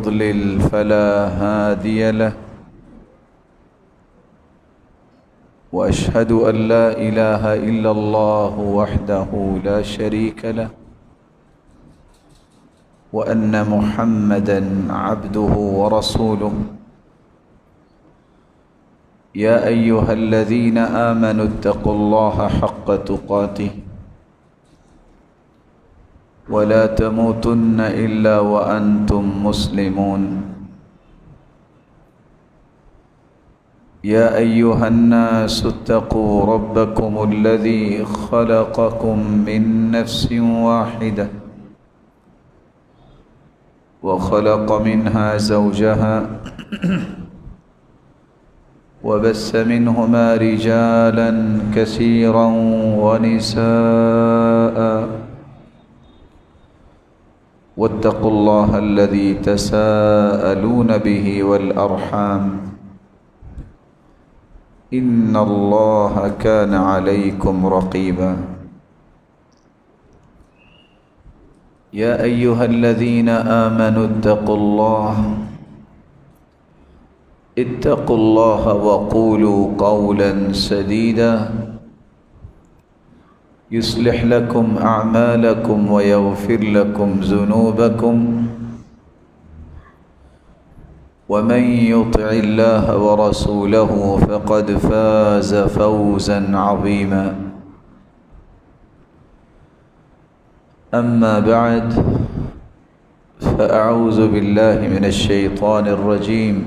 يضلل فلا هادي له وأشهد أن لا إله إلا الله وحده لا شريك له وأن محمدًا عبده ورسوله يا أيها الذين آمنوا اتقوا الله حق تقاته ولا تموتن إلا وأنتم مسلمون يا أيها الناس اتقوا ربكم الذي خلقكم من نفس واحدة وخلق منها زوجها وبث منهما رجالا كثيرا ونساء واتقوا الله الذي تساءلون به والأرحام إن الله كان عليكم رقيبا يا أيها الذين آمنوا اتقوا الله وقولوا قولا سديدا يصلح لكم أعمالكم ويغفر لكم ذنوبكم ومن يطع الله ورسوله فقد فاز فوزا عظيما أما بعد فأعوذ بالله من الشيطان الرجيم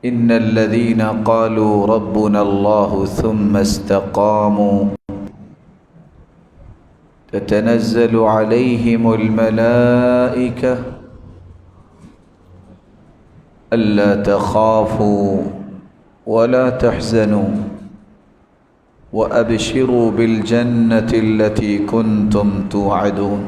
إن الذين قالوا ربنا الله ثم استقاموا تتنزل عليهم الملائكة ألا تخافوا ولا تحزنوا وأبشروا بالجنة التي كنتم توعدون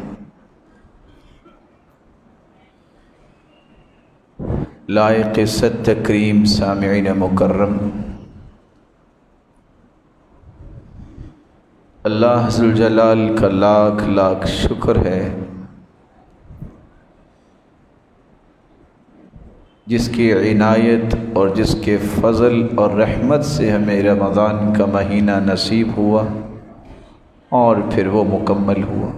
لائق صد تکریم سامعین مکرم، اللہ ذوالجلال کا لاکھ لاکھ شکر ہے جس کی عنایت اور جس کے فضل اور رحمت سے ہمیں رمضان کا مہینہ نصیب ہوا اور پھر وہ مکمل ہوا۔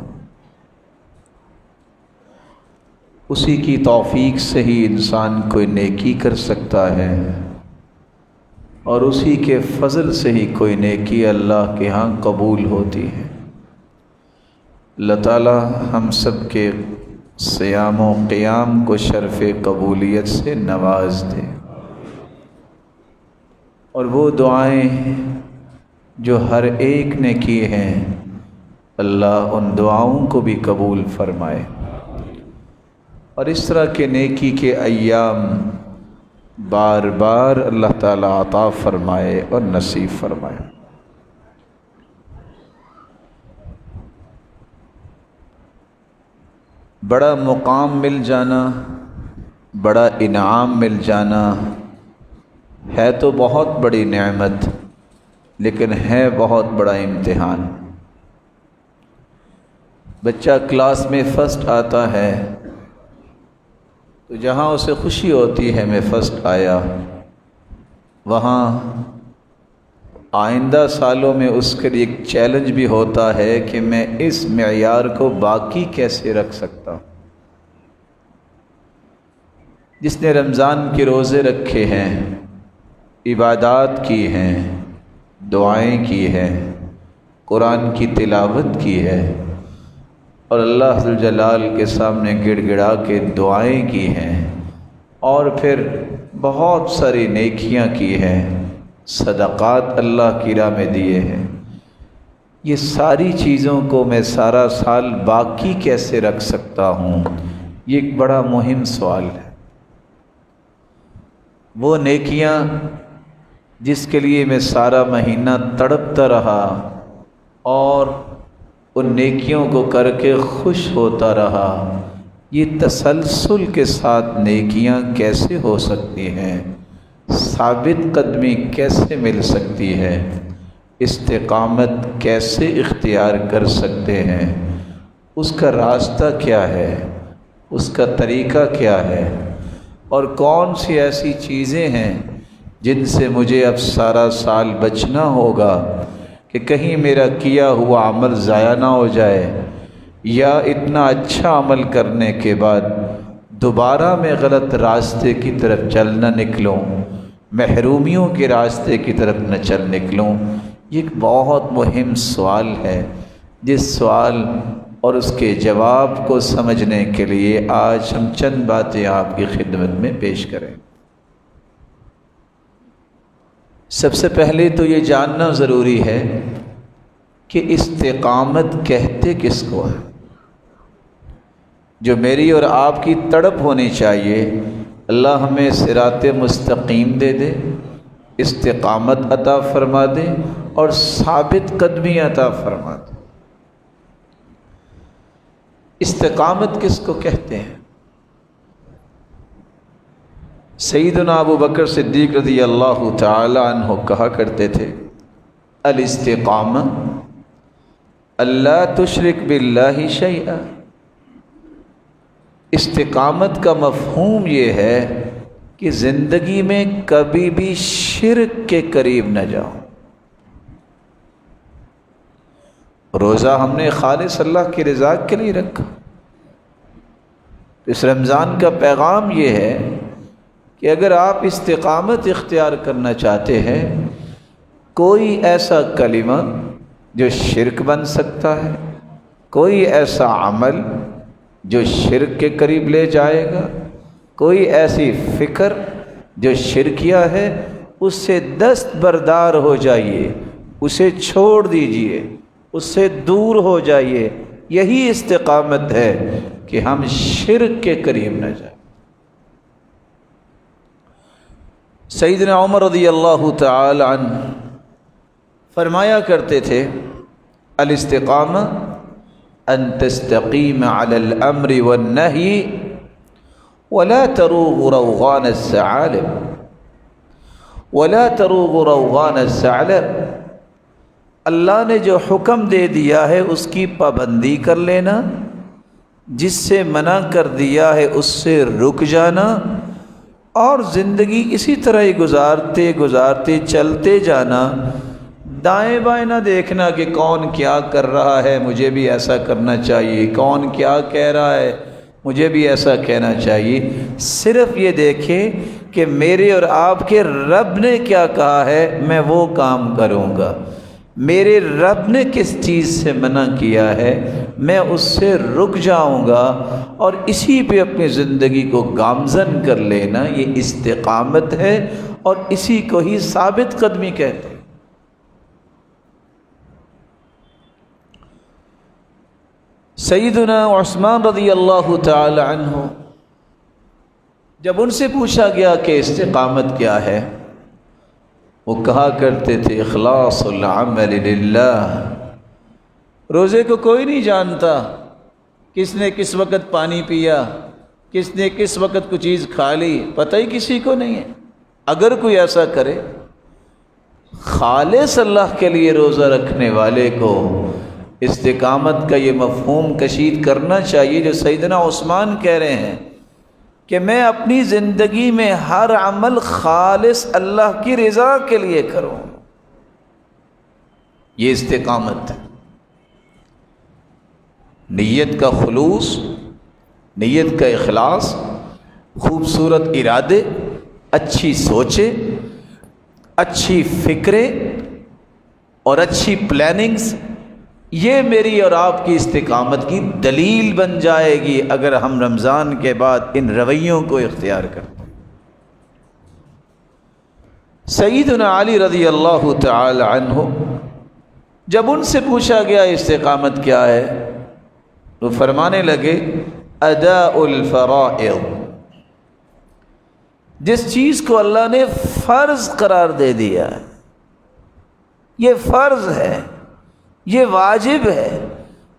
اسی کی توفیق سے ہی انسان کوئی نیکی کر سکتا ہے اور اسی کے فضل سے ہی کوئی نیکی اللہ کے ہاں قبول ہوتی ہے۔ اللہ تعالی ہم سب کے صیام و قیام کو شرف قبولیت سے نواز دے، اور وہ دعائیں جو ہر ایک نے کی ہیں اللہ ان دعاؤں کو بھی قبول فرمائے، اور اس طرح کے نیکی کے ایام بار بار اللہ تعالیٰ عطا فرمائے اور نصیب فرمائے۔ بڑا مقام مل جانا، بڑا انعام مل جانا ہے تو بہت بڑی نعمت، لیکن ہے بہت بڑا امتحان۔ بچہ کلاس میں فرسٹ آتا ہے تو جہاں اسے خوشی ہوتی ہے میں فرسٹ آیا، وہاں آئندہ سالوں میں اس کے لیے ایک چیلنج بھی ہوتا ہے کہ میں اس معیار کو باقی کیسے رکھ سکتا ہوں۔ جس نے رمضان کے روزے رکھے ہیں، عبادات کی ہیں، دعائیں کی ہیں، قرآن کی تلاوت کی ہے اور اللہ ذوالجلال کے سامنے گڑ گڑا کے دعائیں کی ہیں، اور پھر بہت ساری نیکیاں کی ہیں، صدقات اللہ کی راہ میں دیے ہیں، یہ ساری چیزوں کو میں سارا سال باقی کیسے رکھ سکتا ہوں؟ یہ ایک بڑا مہم سوال ہے۔ وہ نیکیاں جس کے لیے میں سارا مہینہ تڑپتا رہا اور ان نیکیوں کو کر کے خوش ہوتا رہا، یہ تسلسل کے ساتھ نیکیاں کیسے ہو سکتی ہیں؟ ثابت قدمی کیسے مل سکتی ہے؟ استقامت کیسے اختیار کر سکتے ہیں؟ اس کا راستہ کیا ہے، اس کا طریقہ کیا ہے، اور کون سی ایسی چیزیں ہیں جن سے مجھے اب سارا سال بچنا ہوگا کہ کہیں میرا کیا ہوا عمل ضائع نہ ہو جائے، یا اتنا اچھا عمل کرنے کے بعد دوبارہ میں غلط راستے کی طرف چل نہ نکلوں، محرومیوں کے راستے کی طرف نہ چل نکلوں۔ یہ ایک بہت مہم سوال ہے، جس سوال اور اس کے جواب کو سمجھنے کے لیے آج ہم چند باتیں آپ کی خدمت میں پیش کریں۔ سب سے پہلے تو یہ جاننا ضروری ہے کہ استقامت کہتے کس کو ہے۔ جو میری اور آپ کی تڑپ ہونی چاہیے، اللہ ہمیں صراط مستقیم دے دے، استقامت عطا فرما دے اور ثابت قدمی عطا فرما دے۔ استقامت کس کو کہتے ہیں؟ سیدنا ابو بکر صدیق رضی اللہ تعالی عنہ کہا کرتے تھے، الاستقامہ اللہ تشرک باللہ شیئا۔ استقامت کا مفہوم یہ ہے کہ زندگی میں کبھی بھی شرک کے قریب نہ جاؤ۔ روزہ ہم نے خالص اللہ کی رضا کے لیے رکھا۔ اس رمضان کا پیغام یہ ہے کہ اگر آپ استقامت اختیار کرنا چاہتے ہیں، کوئی ایسا کلمہ جو شرک بن سکتا ہے، کوئی ایسا عمل جو شرک کے قریب لے جائے گا، کوئی ایسی فکر جو شرکیہ ہے، اس سے دستبردار ہو جائیے، اسے چھوڑ دیجئے، اس سے دور ہو جائیے۔ یہی استقامت ہے کہ ہم شرک کے قریب نہ جائیں۔ سیدنا عمر رضی اللہ تعالی عنہ فرمایا کرتے تھے، الاستقامہ ان تستقیم علی الامر والنہی ولا تروغ روغان الثعالب ولا تروغ روغان الثعلب۔ اللہ نے جو حکم دے دیا ہے اس کی پابندی کر لینا، جس سے منع کر دیا ہے اس سے رک جانا، اور زندگی اسی طرح ہی گزارتے گزارتے چلتے جانا، دائیں بائیں نہ دیکھنا کہ کون کیا کر رہا ہے مجھے بھی ایسا کرنا چاہیے، کون کیا کہہ رہا ہے مجھے بھی ایسا کہنا چاہیے۔ صرف یہ دیکھیں کہ میرے اور آپ کے رب نے کیا کہا ہے، میں وہ کام کروں گا۔ میرے رب نے کس چیز سے منع کیا ہے، میں اس سے رک جاؤں گا، اور اسی پہ اپنی زندگی کو گامزن کر لینا، یہ استقامت ہے، اور اسی کو ہی ثابت قدمی کہتے ہیں۔ سیدنا عثمان رضی اللہ تعالی عنہ جب ان سے پوچھا گیا کہ استقامت کیا ہے، وہ کہا کرتے تھے، اخلاص العمل للہ۔ روزے کو کوئی نہیں جانتا کس نے کس وقت پانی پیا، کس نے کس وقت کوئی چیز کھا لی، پتہ ہی کسی کو نہیں ہے۔ اگر کوئی ایسا کرے، خالص اللہ کے لیے روزہ رکھنے والے کو استقامت کا یہ مفہوم کشید کرنا چاہیے جو سیدنا عثمان کہہ رہے ہیں کہ میں اپنی زندگی میں ہر عمل خالص اللہ کی رضا کے لیے کروں۔ یہ استقامت ہے، نیت کا خلوص، نیت کا اخلاص، خوبصورت ارادے، اچھی سوچیں، اچھی فکریں اور اچھی پلاننگز، یہ میری اور آپ کی استقامت کی دلیل بن جائے گی اگر ہم رمضان کے بعد ان رویوں کو اختیار کرتے ہیں۔ سیدنا علی رضی اللہ تعالی عنہ جب ان سے پوچھا گیا استقامت کیا ہے، وہ فرمانے لگے، اداء الفرائض۔ جس چیز کو اللہ نے فرض قرار دے دیا ہے، یہ فرض ہے، یہ واجب ہے،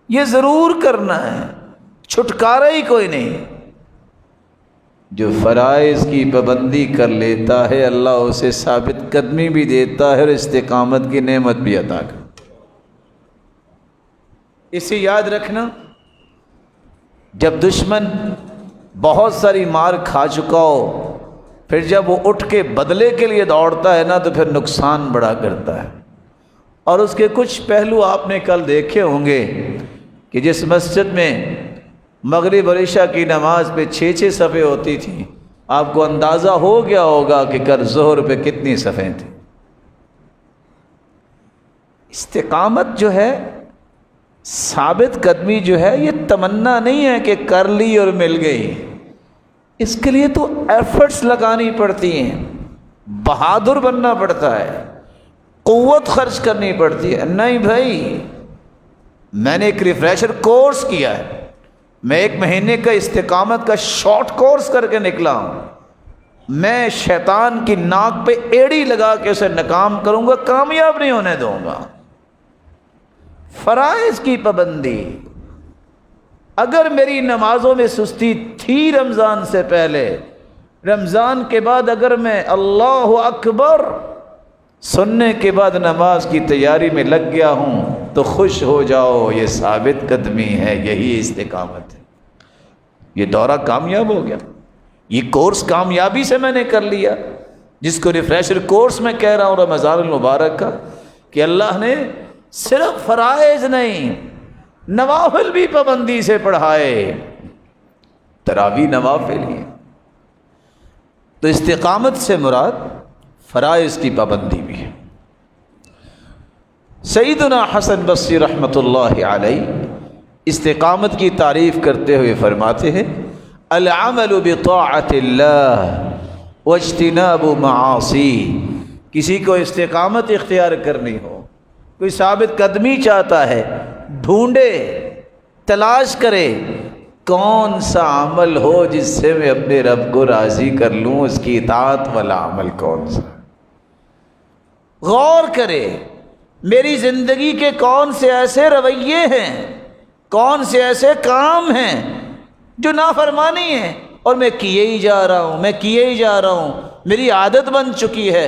یہ ضرور کرنا ہے، چھٹکارا ہی کوئی نہیں۔ جو فرائض کی پابندی کر لیتا ہے، اللہ اسے ثابت قدمی بھی دیتا ہے اور استقامت کی نعمت بھی عطا کرتا ہے۔ اسے یاد رکھنا، جب دشمن بہت ساری مار کھا چکا ہو، پھر جب وہ اٹھ کے بدلے کے لیے دوڑتا ہے نا تو پھر نقصان بڑا کرتا ہے۔ اور اس کے کچھ پہلو آپ نے کل دیکھے ہوں گے کہ جس مسجد میں مغرب اور عشاء کی نماز پہ 6 صفیں ہوتی تھیں، آپ کو اندازہ ہو گیا ہوگا کہ کل ظہر پہ کتنی صفیں تھیں۔ استقامت جو ہے، ثابت قدمی جو ہے، یہ تمنا نہیں ہے کہ کر لی اور مل گئی، اس کے لیے تو ایفرٹس لگانی پڑتی ہیں، بہادر بننا پڑتا ہے، قوت خرچ کرنی پڑتی ہے۔ نہیں بھائی، میں نے ایک ریفریشر کورس کیا ہے، میں 1 مہینے کا استقامت کا شارٹ کورس کر کے نکلا ہوں، میں شیطان کی ناک پہ ایڑی لگا کے اسے ناکام کروں گا، کامیاب نہیں ہونے دوں گا۔ فرائض کی پابندی، اگر میری نمازوں میں سستی تھی رمضان سے پہلے، رمضان کے بعد اگر میں اللہ اکبر سننے کے بعد نماز کی تیاری میں لگ گیا ہوں تو خوش ہو جاؤ، یہ ثابت قدمی ہے، یہی استقامت ہے۔ یہ دورہ کامیاب ہو گیا، یہ کورس کامیابی سے میں نے کر لیا، جس کو ریفریشر کورس میں کہہ رہا ہوں رمضان المبارک کا، کہ اللہ نے صرف فرائض نہیں، نوافل بھی پابندی سے پڑھائے، تراویح نوافل ہی۔ تو استقامت سے مراد فرائض کی پابندی بھی ہے۔ سیدنا حسن بصری رحمۃ اللہ علیہ استقامت کی تعریف کرتے ہوئے فرماتے ہیں: العمل بطاعت اللہ واجتناب معاصی۔ کسی کو استقامت اختیار کرنی ہو، کوئی ثابت قدمی چاہتا ہے، ڈھونڈے، تلاش کرے کون سا عمل ہو جس سے میں اپنے رب کو راضی کر لوں، اس کی اطاعت والا عمل کون سا۔ غور کرے میری زندگی کے کون سے ایسے رویے ہیں، کون سے ایسے کام ہیں جو نافرمانی ہیں اور میں کیے ہی جا رہا ہوں، میں کیے ہی جا رہا ہوں، میری عادت بن چکی ہے۔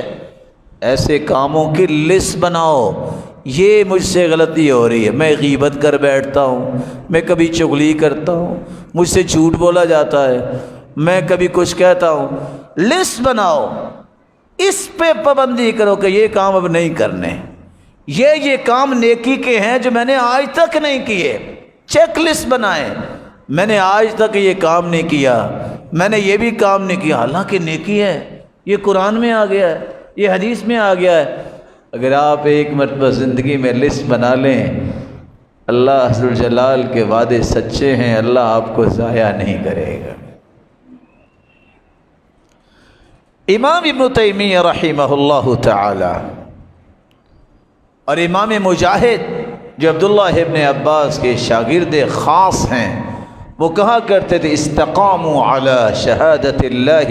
ایسے کاموں کی لسٹ بناؤ، یہ مجھ سے غلطی ہو رہی ہے، میں غیبت کر بیٹھتا ہوں، میں کبھی چغلی کرتا ہوں، مجھ سے جھوٹ بولا جاتا ہے، میں کبھی کچھ کہتا ہوں۔ لسٹ بناؤ، اس پہ پابندی کرو کہ یہ کام اب نہیں کرنے، یہ کام نیکی کے ہیں جو میں نے آج تک نہیں کیے۔ چیک لسٹ بنائیں، میں نے آج تک یہ کام نہیں کیا، میں نے یہ بھی کام نہیں کیا، حالانکہ نیکی ہے، یہ قرآن میں آ گیا ہے، یہ حدیث میں آ گیا ہے۔ اگر آپ ایک مرتبہ زندگی میں لسٹ بنا لیں، اللہ ذوالجلال کے وعدے سچے ہیں، اللہ آپ کو ضائع نہیں کرے گا۔ امام ابن تیمیہ رحمہ اللہ تعالی اور امام مجاہد جو عبداللہ ابن عباس کے شاگرد خاص ہیں، وہ کہا کرتے تھے: استقاموا علی شہادت اللہ،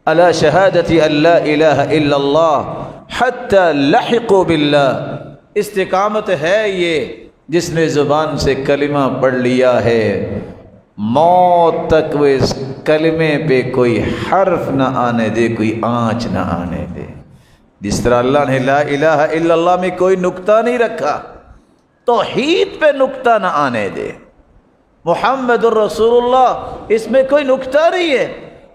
علی شہادت اللہ الہ الا اللہ حتی لحقوا باللہ۔ استقامت ہے یہ جس نے زبان سے کلمہ پڑھ لیا ہے، موت تک وہ اس کلمے پہ کوئی حرف نہ آنے دے، کوئی آنچ نہ آنے دے۔ جس طرح اللہ نے لا الہ الا اللہ میں کوئی نقطہ نہیں رکھا، توحید پہ نقطہ نہ آنے دے۔ محمد الرسول اللہ، اس میں کوئی نقطہ نہیں ہے،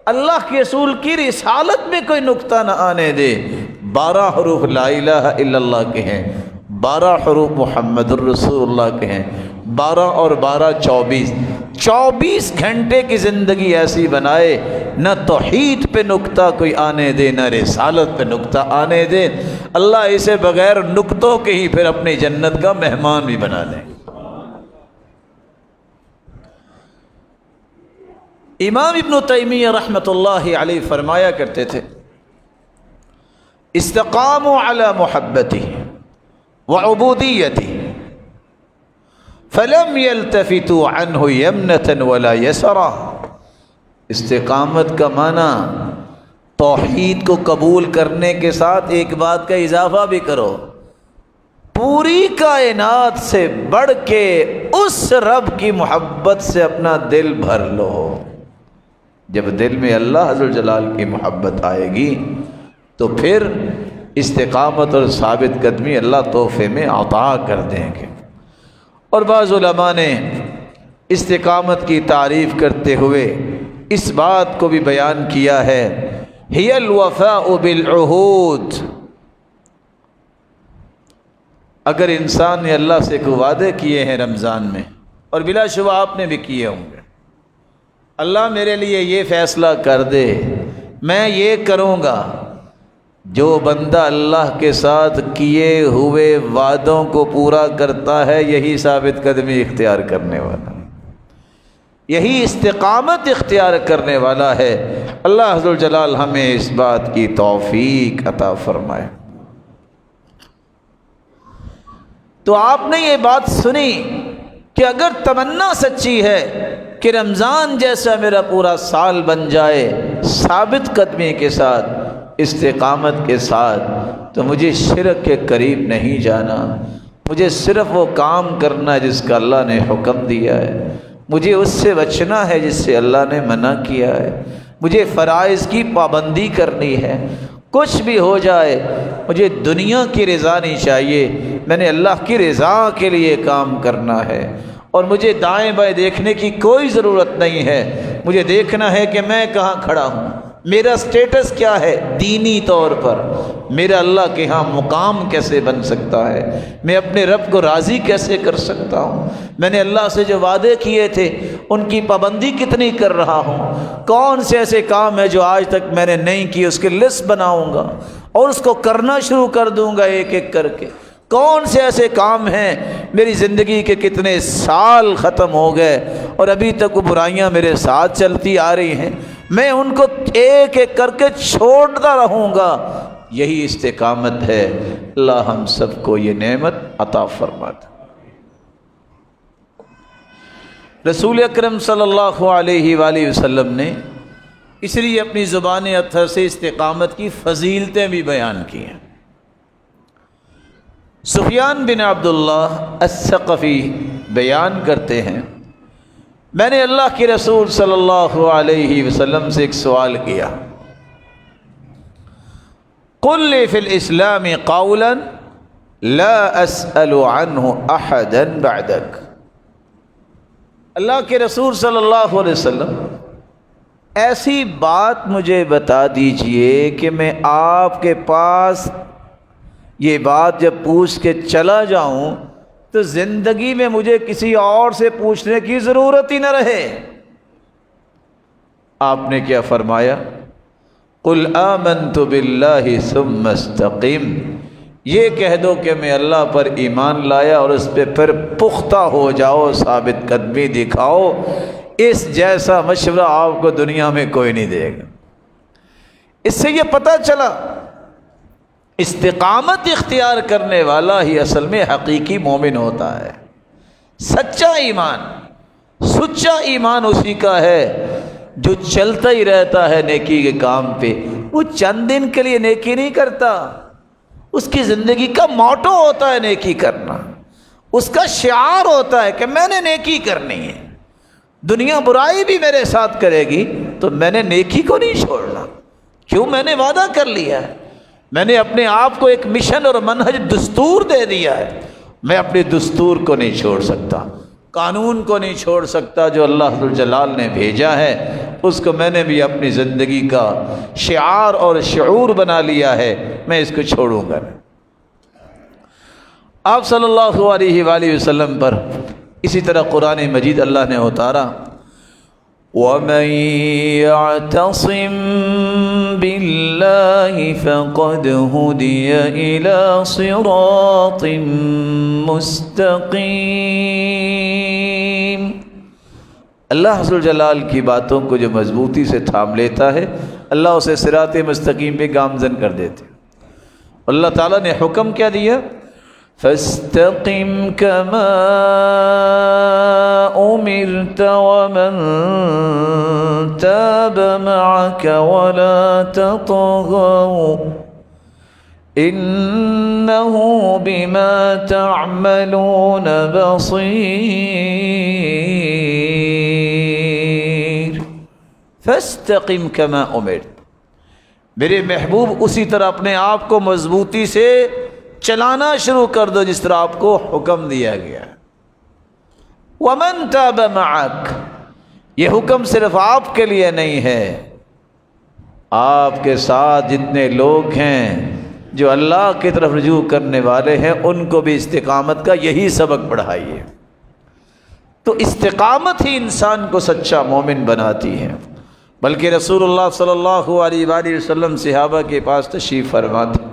اللہ کے رسول کی رسالت میں کوئی نقطہ نہ آنے دے۔ 12 حروف لا الہ الا اللہ کے ہیں، 12 حروف محمد الرسول اللہ کے ہیں، 12 اور 12 24 گھنٹے کی زندگی ایسی بنائے، نہ توحید پہ نقطہ کوئی آنے دے، نہ رسالت پہ نقطہ آنے دے۔ اللہ اسے بغیر نقطوں کے ہی پھر اپنی جنت کا مہمان بھی بنا دے۔ امام ابن تیمیہ رحمۃ اللہ علیہ فرمایا کرتے تھے: استقاموا علی محبتہ وعبودیتہ فلم یلتفتوا عنہ یمنة ولا یسرا۔ استقامت کا معنی توحید کو قبول کرنے کے ساتھ ایک بات کا اضافہ بھی کرو، پوری کائنات سے بڑھ کے اس رب کی محبت سے اپنا دل بھر لو۔ جب دل میں اللہ ذوالجلال کی محبت آئے گی تو پھر استقامت اور ثابت قدمی اللہ تحفے میں عطا کر دیں گے۔ اور بعض علماء نے استقامت کی تعریف کرتے ہوئے اس بات کو بھی بیان کیا ہے، ہی الوفاء بالعہود۔ اگر انسان نے اللہ سے کوئی وعدے کیے ہیں رمضان میں، اور بلا شبہ آپ نے بھی کیے ہوں گے، اللہ میرے لیے یہ فیصلہ کر دے، میں یہ کروں گا۔ جو بندہ اللہ کے ساتھ کیے ہوئے وعدوں کو پورا کرتا ہے، یہی ثابت قدمی اختیار کرنے والا، یہی استقامت اختیار کرنے والا ہے۔ اللہ عز و جلال ہمیں اس بات کی توفیق عطا فرمائے۔ تو آپ نے یہ بات سنی کہ اگر تمنا سچی ہے کہ رمضان جیسا میرا پورا سال بن جائے ثابت قدمی کے ساتھ، استقامت کے ساتھ، تو مجھے شرک کے قریب نہیں جانا، مجھے صرف وہ کام کرنا ہے جس کا اللہ نے حکم دیا ہے، مجھے اس سے بچنا ہے جس سے اللہ نے منع کیا ہے، مجھے فرائض کی پابندی کرنی ہے۔ کچھ بھی ہو جائے مجھے دنیا کی رضا نہیں چاہیے، میں نے اللہ کی رضا کے لیے کام کرنا ہے، اور مجھے دائیں بائیں دیکھنے کی کوئی ضرورت نہیں ہے۔ مجھے دیکھنا ہے کہ میں کہاں کھڑا ہوں، میرا سٹیٹس کیا ہے دینی طور پر، میرا اللہ کے ہاں مقام کیسے بن سکتا ہے، میں اپنے رب کو راضی کیسے کر سکتا ہوں، میں نے اللہ سے جو وعدے کیے تھے ان کی پابندی کتنی کر رہا ہوں، کون سے ایسے کام ہیں جو آج تک میں نے نہیں کیے، اس کی لسٹ بناؤں گا اور اس کو کرنا شروع کر دوں گا ایک ایک کر کے۔ کون سے ایسے کام ہیں، میری زندگی کے کتنے سال ختم ہو گئے اور ابھی تک وہ برائیاں میرے ساتھ چلتی آ رہی ہیں، میں ان کو ایک ایک کر کے چھوڑتا رہوں گا۔ یہی استقامت ہے۔ اللہ ہم سب کو یہ نعمت عطا فرماتا۔ رسول اکرم صلی اللہ علیہ وآلہ وسلم نے اس لیے اپنی زبان اطہر سے استقامت کی فضیلتیں بھی بیان کی ہیں۔ سفیان بن عبداللہ الثقفی بیان کرتے ہیں، میں نے اللہ کے رسول صلی اللہ علیہ وسلم سے ایک سوال کیا، قل لی فی الاسلام قولا لا اسأل عنہ احدا بعدک۔ اللہ کے رسول صلی اللہ علیہ وسلم ایسی بات مجھے بتا دیجئے کہ میں آپ کے پاس یہ بات جب پوچھ کے چلا جاؤں تو زندگی میں مجھے کسی اور سے پوچھنے کی ضرورت ہی نہ رہے۔ آپ نے کیا فرمایا؟ قل آمنت باللہ ثم استقم، یہ کہہ دو کہ میں اللہ پر ایمان لایا اور اس پہ پھر پختہ ہو جاؤ، ثابت قدمی دکھاؤ۔ اس جیسا مشورہ آپ کو دنیا میں کوئی نہیں دے گا۔ اس سے یہ پتہ چلا استقامت اختیار کرنے والا ہی اصل میں حقیقی مومن ہوتا ہے۔ سچا ایمان، سچا ایمان اسی کا ہے جو چلتا ہی رہتا ہے نیکی کے کام پہ۔ وہ چند دن کے لیے نیکی نہیں کرتا، اس کی زندگی کا موٹو ہوتا ہے نیکی کرنا، اس کا شعار ہوتا ہے کہ میں نے نیکی کرنی ہے، دنیا برائی بھی میرے ساتھ کرے گی تو میں نے نیکی کو نہیں چھوڑنا۔ کیوں؟ میں نے وعدہ کر لیا ہے، میں نے اپنے آپ کو ایک مشن اور منہج دستور دے دیا ہے، میں اپنے دستور کو نہیں چھوڑ سکتا، قانون کو نہیں چھوڑ سکتا جو اللہ ذو الجلال نے بھیجا ہے، اس کو میں نے بھی اپنی زندگی کا شعار اور شعور بنا لیا ہے، میں اس کو چھوڑوں گا۔ آپ صلی اللہ علیہ وآلہ وسلم پر اسی طرح قرآن مجید اللہ نے اتارا، وَمَن يَعْتَصِم بِاللَّهِ فَقَدْ هُدِيَ إِلَى صِرَاطٍ مُسْتَقِيمٍ۔ اللہ ذو الجلال کی باتوں کو جو مضبوطی سے تھام لیتا ہے، اللہ اسے صراط مستقیم پہ گامزن کر دیتے۔ اللہ تعالیٰ نے حکم کیا دیا؟ فَاسْتَقِمْ كَمَا أُمِرْتَ وَمَنْ تَابَ مَعَكَ وَلَا تَطْغَوْا إِنَّهُ بِمَا تَعْمَلُونَ بَصِيرٌ۔ فَاسْتَقِمْ كَمَا أُمِرْتَ، میرے محبوب اسی طرح اپنے آپ کو مضبوطی سے چلانا شروع کر دو جس طرح آپ کو حکم دیا گیا ہے۔ وَمَن تَابَ مَعَكَ، یہ حکم صرف آپ کے لیے نہیں ہے، آپ کے ساتھ جتنے لوگ ہیں جو اللہ کی طرف رجوع کرنے والے ہیں ان کو بھی استقامت کا یہی سبق پڑھائیے۔ تو استقامت ہی انسان کو سچا مومن بناتی ہے۔ بلکہ رسول اللہ صلی اللہ علیہ وآلہ وسلم صحابہ کے پاس تشریف فرما تھے۔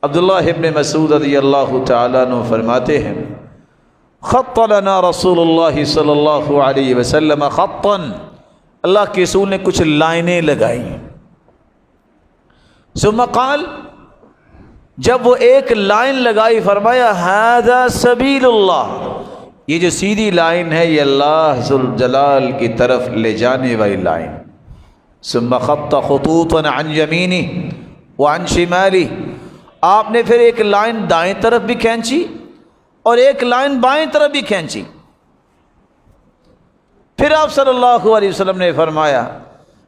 عبداللہ ابن مسعود رضی اللہ تعالیٰ عنہ فرماتے ہیں خط لنا رسول اللہ صلی اللہ علیہ وسلم خطا، اللہ کے رسول نے کچھ لائنیں لگائیں۔ ثم قال، جب وہ ایک لائن لگائی فرمایا ھذا سبیل اللہ، یہ جو سیدھی لائن ہے یہ اللہ ذوالجلال کی طرف لے جانے والی لائن۔ ثم خط خطوطا عن یمینہ وعن شمالہ، آپ نے پھر ایک لائن دائیں طرف بھی کھینچی اور ایک لائن بائیں طرف بھی کھینچی۔ پھر آپ صلی اللہ علیہ وسلم نے فرمایا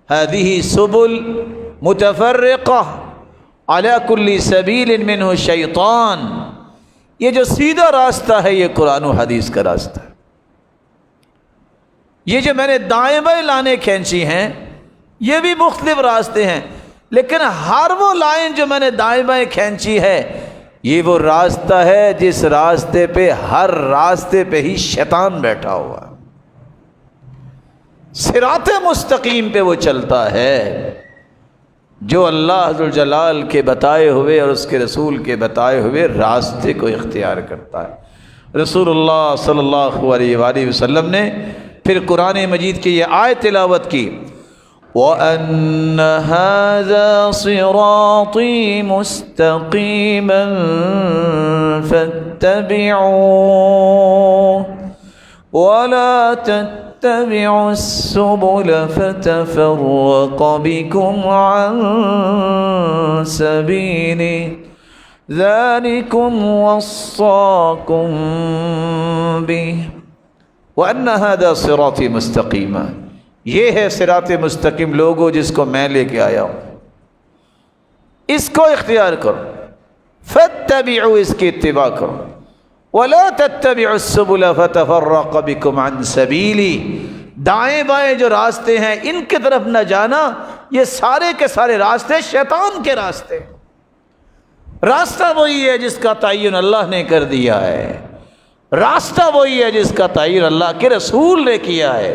هذه سبل متفرقہ علی کل سبیل منہ شیطان، یہ جو سیدھا راستہ ہے یہ قرآن و حدیث کا راستہ ہے۔ یہ جو میں نے دائیں بائیں لائنیں کھینچی ہیں یہ بھی مختلف راستے ہیں، لیکن ہر وہ لائن جو میں نے دائیں بائیں کھینچی ہے یہ وہ راستہ ہے جس راستے پہ ہر راستے پہ ہی شیطان بیٹھا ہوا ہے۔ صراط مستقیم پہ وہ چلتا ہے جو اللہ ذوالجلال کے بتائے ہوئے اور اس کے رسول کے بتائے ہوئے راستے کو اختیار کرتا ہے۔ رسول اللہ صلی اللہ علیہ وآلہ وسلم نے پھر قرآن مجید کی یہ آیت تلاوت کی وَأَنَّ هَذَا صِرَاطِي مُسْتَقِيمًا فَاتَّبِعُوهُ وَلَا تَتَّبِعُوا السُّبُلَ فَتَفَرَّقَ بِكُمْ عَن سَبِيلِهِ ذَلِكُمْ وَصَّاكُمْ بِهِ وَأَنَّ هَذَا صِرَاطِي مُسْتَقِيمًا، یہ ہے صراط مستقیم لوگو جس کو میں لے کے آیا ہوں، اس کو اختیار کرو، فاتبعوا، اس کی اتباع کرو، ولا تتبعوا السبل فتفرق بكم عن سبیلی، دائیں بائیں جو راستے ہیں ان کی طرف نہ جانا، یہ سارے کے سارے راستے شیطان کے راستے۔ راستہ وہی ہے جس کا تعین اللہ نے کر دیا ہے، راستہ وہی ہے جس کا تعین اللہ کے رسول نے کیا ہے،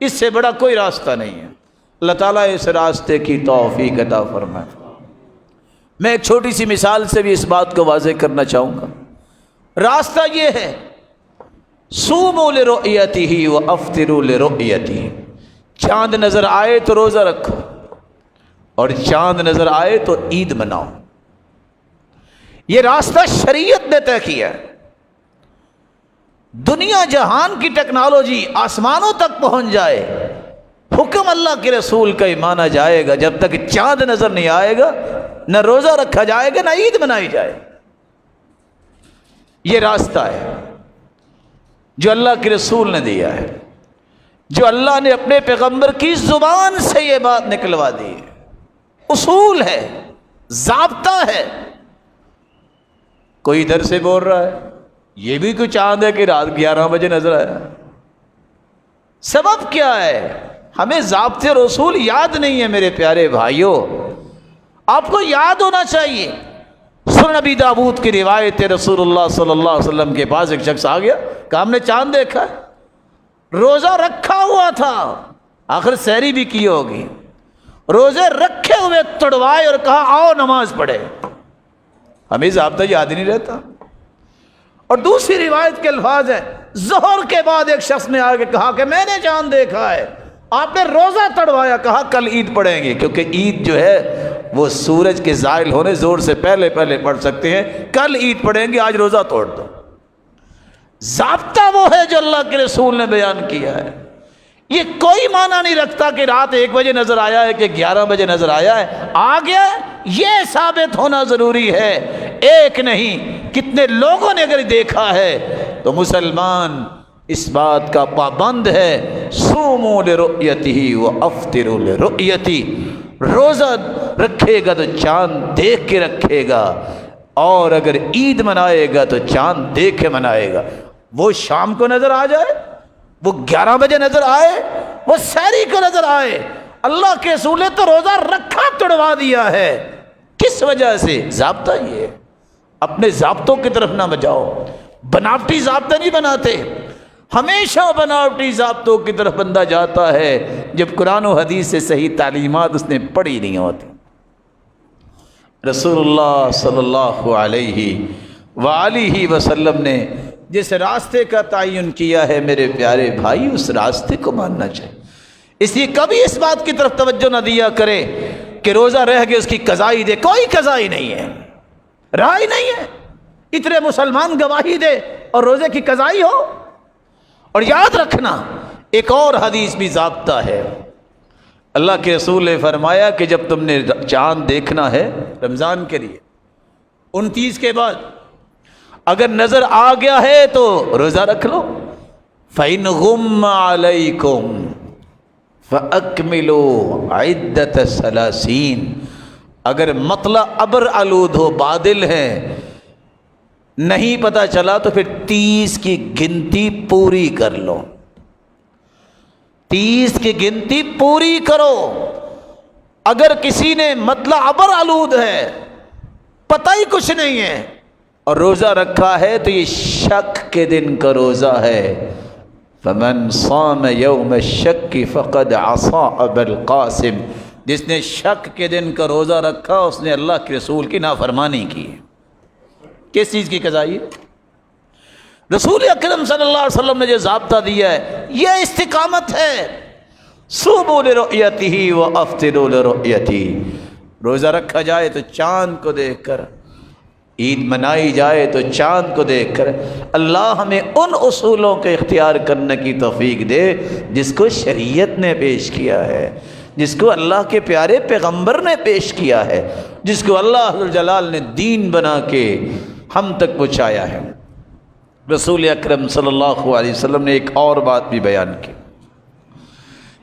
اس سے بڑا کوئی راستہ نہیں ہے۔ اللہ تعالیٰ اس راستے کی توفیق عطا فرمائے۔ میں ایک چھوٹی سی مثال سے بھی اس بات کو واضح کرنا چاہوں گا۔ راستہ یہ ہے صوموا لرؤیتہ وافطروا لرؤیتہ، چاند نظر آئے تو روزہ رکھو اور چاند نظر آئے تو عید مناؤ، یہ راستہ شریعت نے طے کیا ہے۔ دنیا جہان کی ٹیکنالوجی آسمانوں تک پہنچ جائے، حکم اللہ کے رسول کا ہی مانا جائے گا جب تک چاند نظر نہیں آئے گا، نہ روزہ رکھا جائے گا، نہ عید منائی جائے۔ یہ راستہ ہے جو اللہ کے رسول نے دیا ہے، جو اللہ نے اپنے پیغمبر کی زبان سے یہ بات نکلوا دی ہے، اصول ہے، ضابطہ ہے۔ کوئی ادھر سے بول رہا ہے یہ بھی کوئی چاند ہے کہ رات 11 بجے نظر آیا، سبب کیا ہے؟ ہمیں ضابطے رسول یاد نہیں ہے میرے پیارے بھائیوں، آپ کو یاد ہونا چاہیے۔ سنن نبی داؤد کی روایت ہے، رسول اللہ صلی اللہ علیہ وسلم کے پاس ایک شخص آ گیا، کہا ہم نے چاند دیکھا ہے، روزہ رکھا ہوا تھا، آخر سحری بھی کی ہوگی، روزے رکھے ہوئے توڑوائے اور کہا آؤ نماز پڑھے۔ ہمیں ضابطہ یاد ہی نہیں رہتا۔ اور دوسری روایت کے الفاظ ہیں، ظہر کے بعد ایک شخص نے آگے کہا کہ میں نے چاند دیکھا ہے، آپ نے روزہ تڑوایا، کہا کل عید پڑھیں گے، کیونکہ عید جو ہے وہ سورج کے زائل ہونے زور سے پہلے پہلے پڑھ سکتے ہیں، کل عید پڑھیں گے، آج روزہ توڑ دو۔ ضابطہ وہ ہے جو اللہ کے رسول نے بیان کیا ہے۔ یہ کوئی معنی نہیں رکھتا کہ رات 1 بجے نظر آیا ہے کہ 11 بجے نظر آیا ہے، آ گیا، یہ ثابت ہونا ضروری ہے۔ ایک نہیں، کتنے لوگوں نے اگر دیکھا ہے تو مسلمان اس بات کا پابند ہے، صوموا لرؤیتہ وافطروا لرؤیتہ، روزہ رکھے گا تو چاند دیکھ کے رکھے گا، اور اگر عید منائے گا تو چاند دیکھ کے منائے گا۔ وہ شام کو نظر آ جائے، وہ 11 بجے نظر آئے، وہ سحری کو نظر آئے، اللہ کے رسول نے تو روزہ رکھا توڑوا دیا ہے۔ کس وجہ سے؟ ضابطہ یہ ہے۔ اپنے ضابطوں کی طرف نہ بجاؤ، بناوٹی ضابطہ نہیں بناتے، ہمیشہ بناوٹی ضابطوں کی طرف بندہ جاتا ہے جب قرآن و حدیث سے صحیح تعلیمات اس نے پڑھی نہیں ہوتی۔ رسول اللہ صلی اللہ علیہ وآلہ وسلم نے جس راستے کا تعین کیا ہے میرے پیارے بھائی، اس راستے کو ماننا چاہیے۔ اس لیے کبھی اس بات کی طرف توجہ نہ دیا کرے کہ روزہ رہ گئے اس کی قضائی دے، کوئی قضائی نہیں ہے، رائے نہیں ہے۔ اتنے مسلمان گواہی دے اور روزے کی قضائی ہو۔ اور یاد رکھنا ایک اور حدیث بھی ضابطہ ہے، اللہ کے رسول نے فرمایا کہ جب تم نے چاند دیکھنا ہے رمضان کے لیے 29 کے بعد، اگر نظر آ گیا ہے تو روزہ رکھ لو۔ فَإِنْ غُمَّ عَلَيْكُمْ فَأَكْمِلُوا عِدَّةَ ثَلَاثِينَ، اگر مطلع ابر آلود ہو، بادل ہے، نہیں پتہ چلا تو پھر 30 کی گنتی پوری کر لو، 30 کی گنتی پوری کرو۔ اگر کسی نے مطلع ابر آلود ہے، پتہ ہی کچھ نہیں ہے اور روزہ رکھا ہے تو یہ شک کے دن کا روزہ ہے۔ فمن صام یوم الشک فقد عصى ابا القاسم، جس نے شک کے دن کا روزہ رکھا اس نے اللہ کے رسول کی نافرمانی کی۔ کس چیز کی قضائی؟ رسول اکرم صلی اللہ علیہ وسلم نے جو ضابطہ دیا ہے یہ استقامت ہے۔ صوموا لرؤیتہ وافطروا لرؤیتہ، روزہ رکھا جائے تو چاند کو دیکھ کر، عید منائی جائے تو چاند کو دیکھ کر۔ اللہ ہمیں ان اصولوں کے اختیار کرنے کی توفیق دے جس کو شریعت نے پیش کیا ہے، جس کو اللہ کے پیارے پیغمبر نے پیش کیا ہے، جس کو اللہ جلال نے دین بنا کے ہم تک پہنچایا ہے۔ رسول اکرم صلی اللہ علیہ وسلم نے ایک اور بات بھی بیان کی،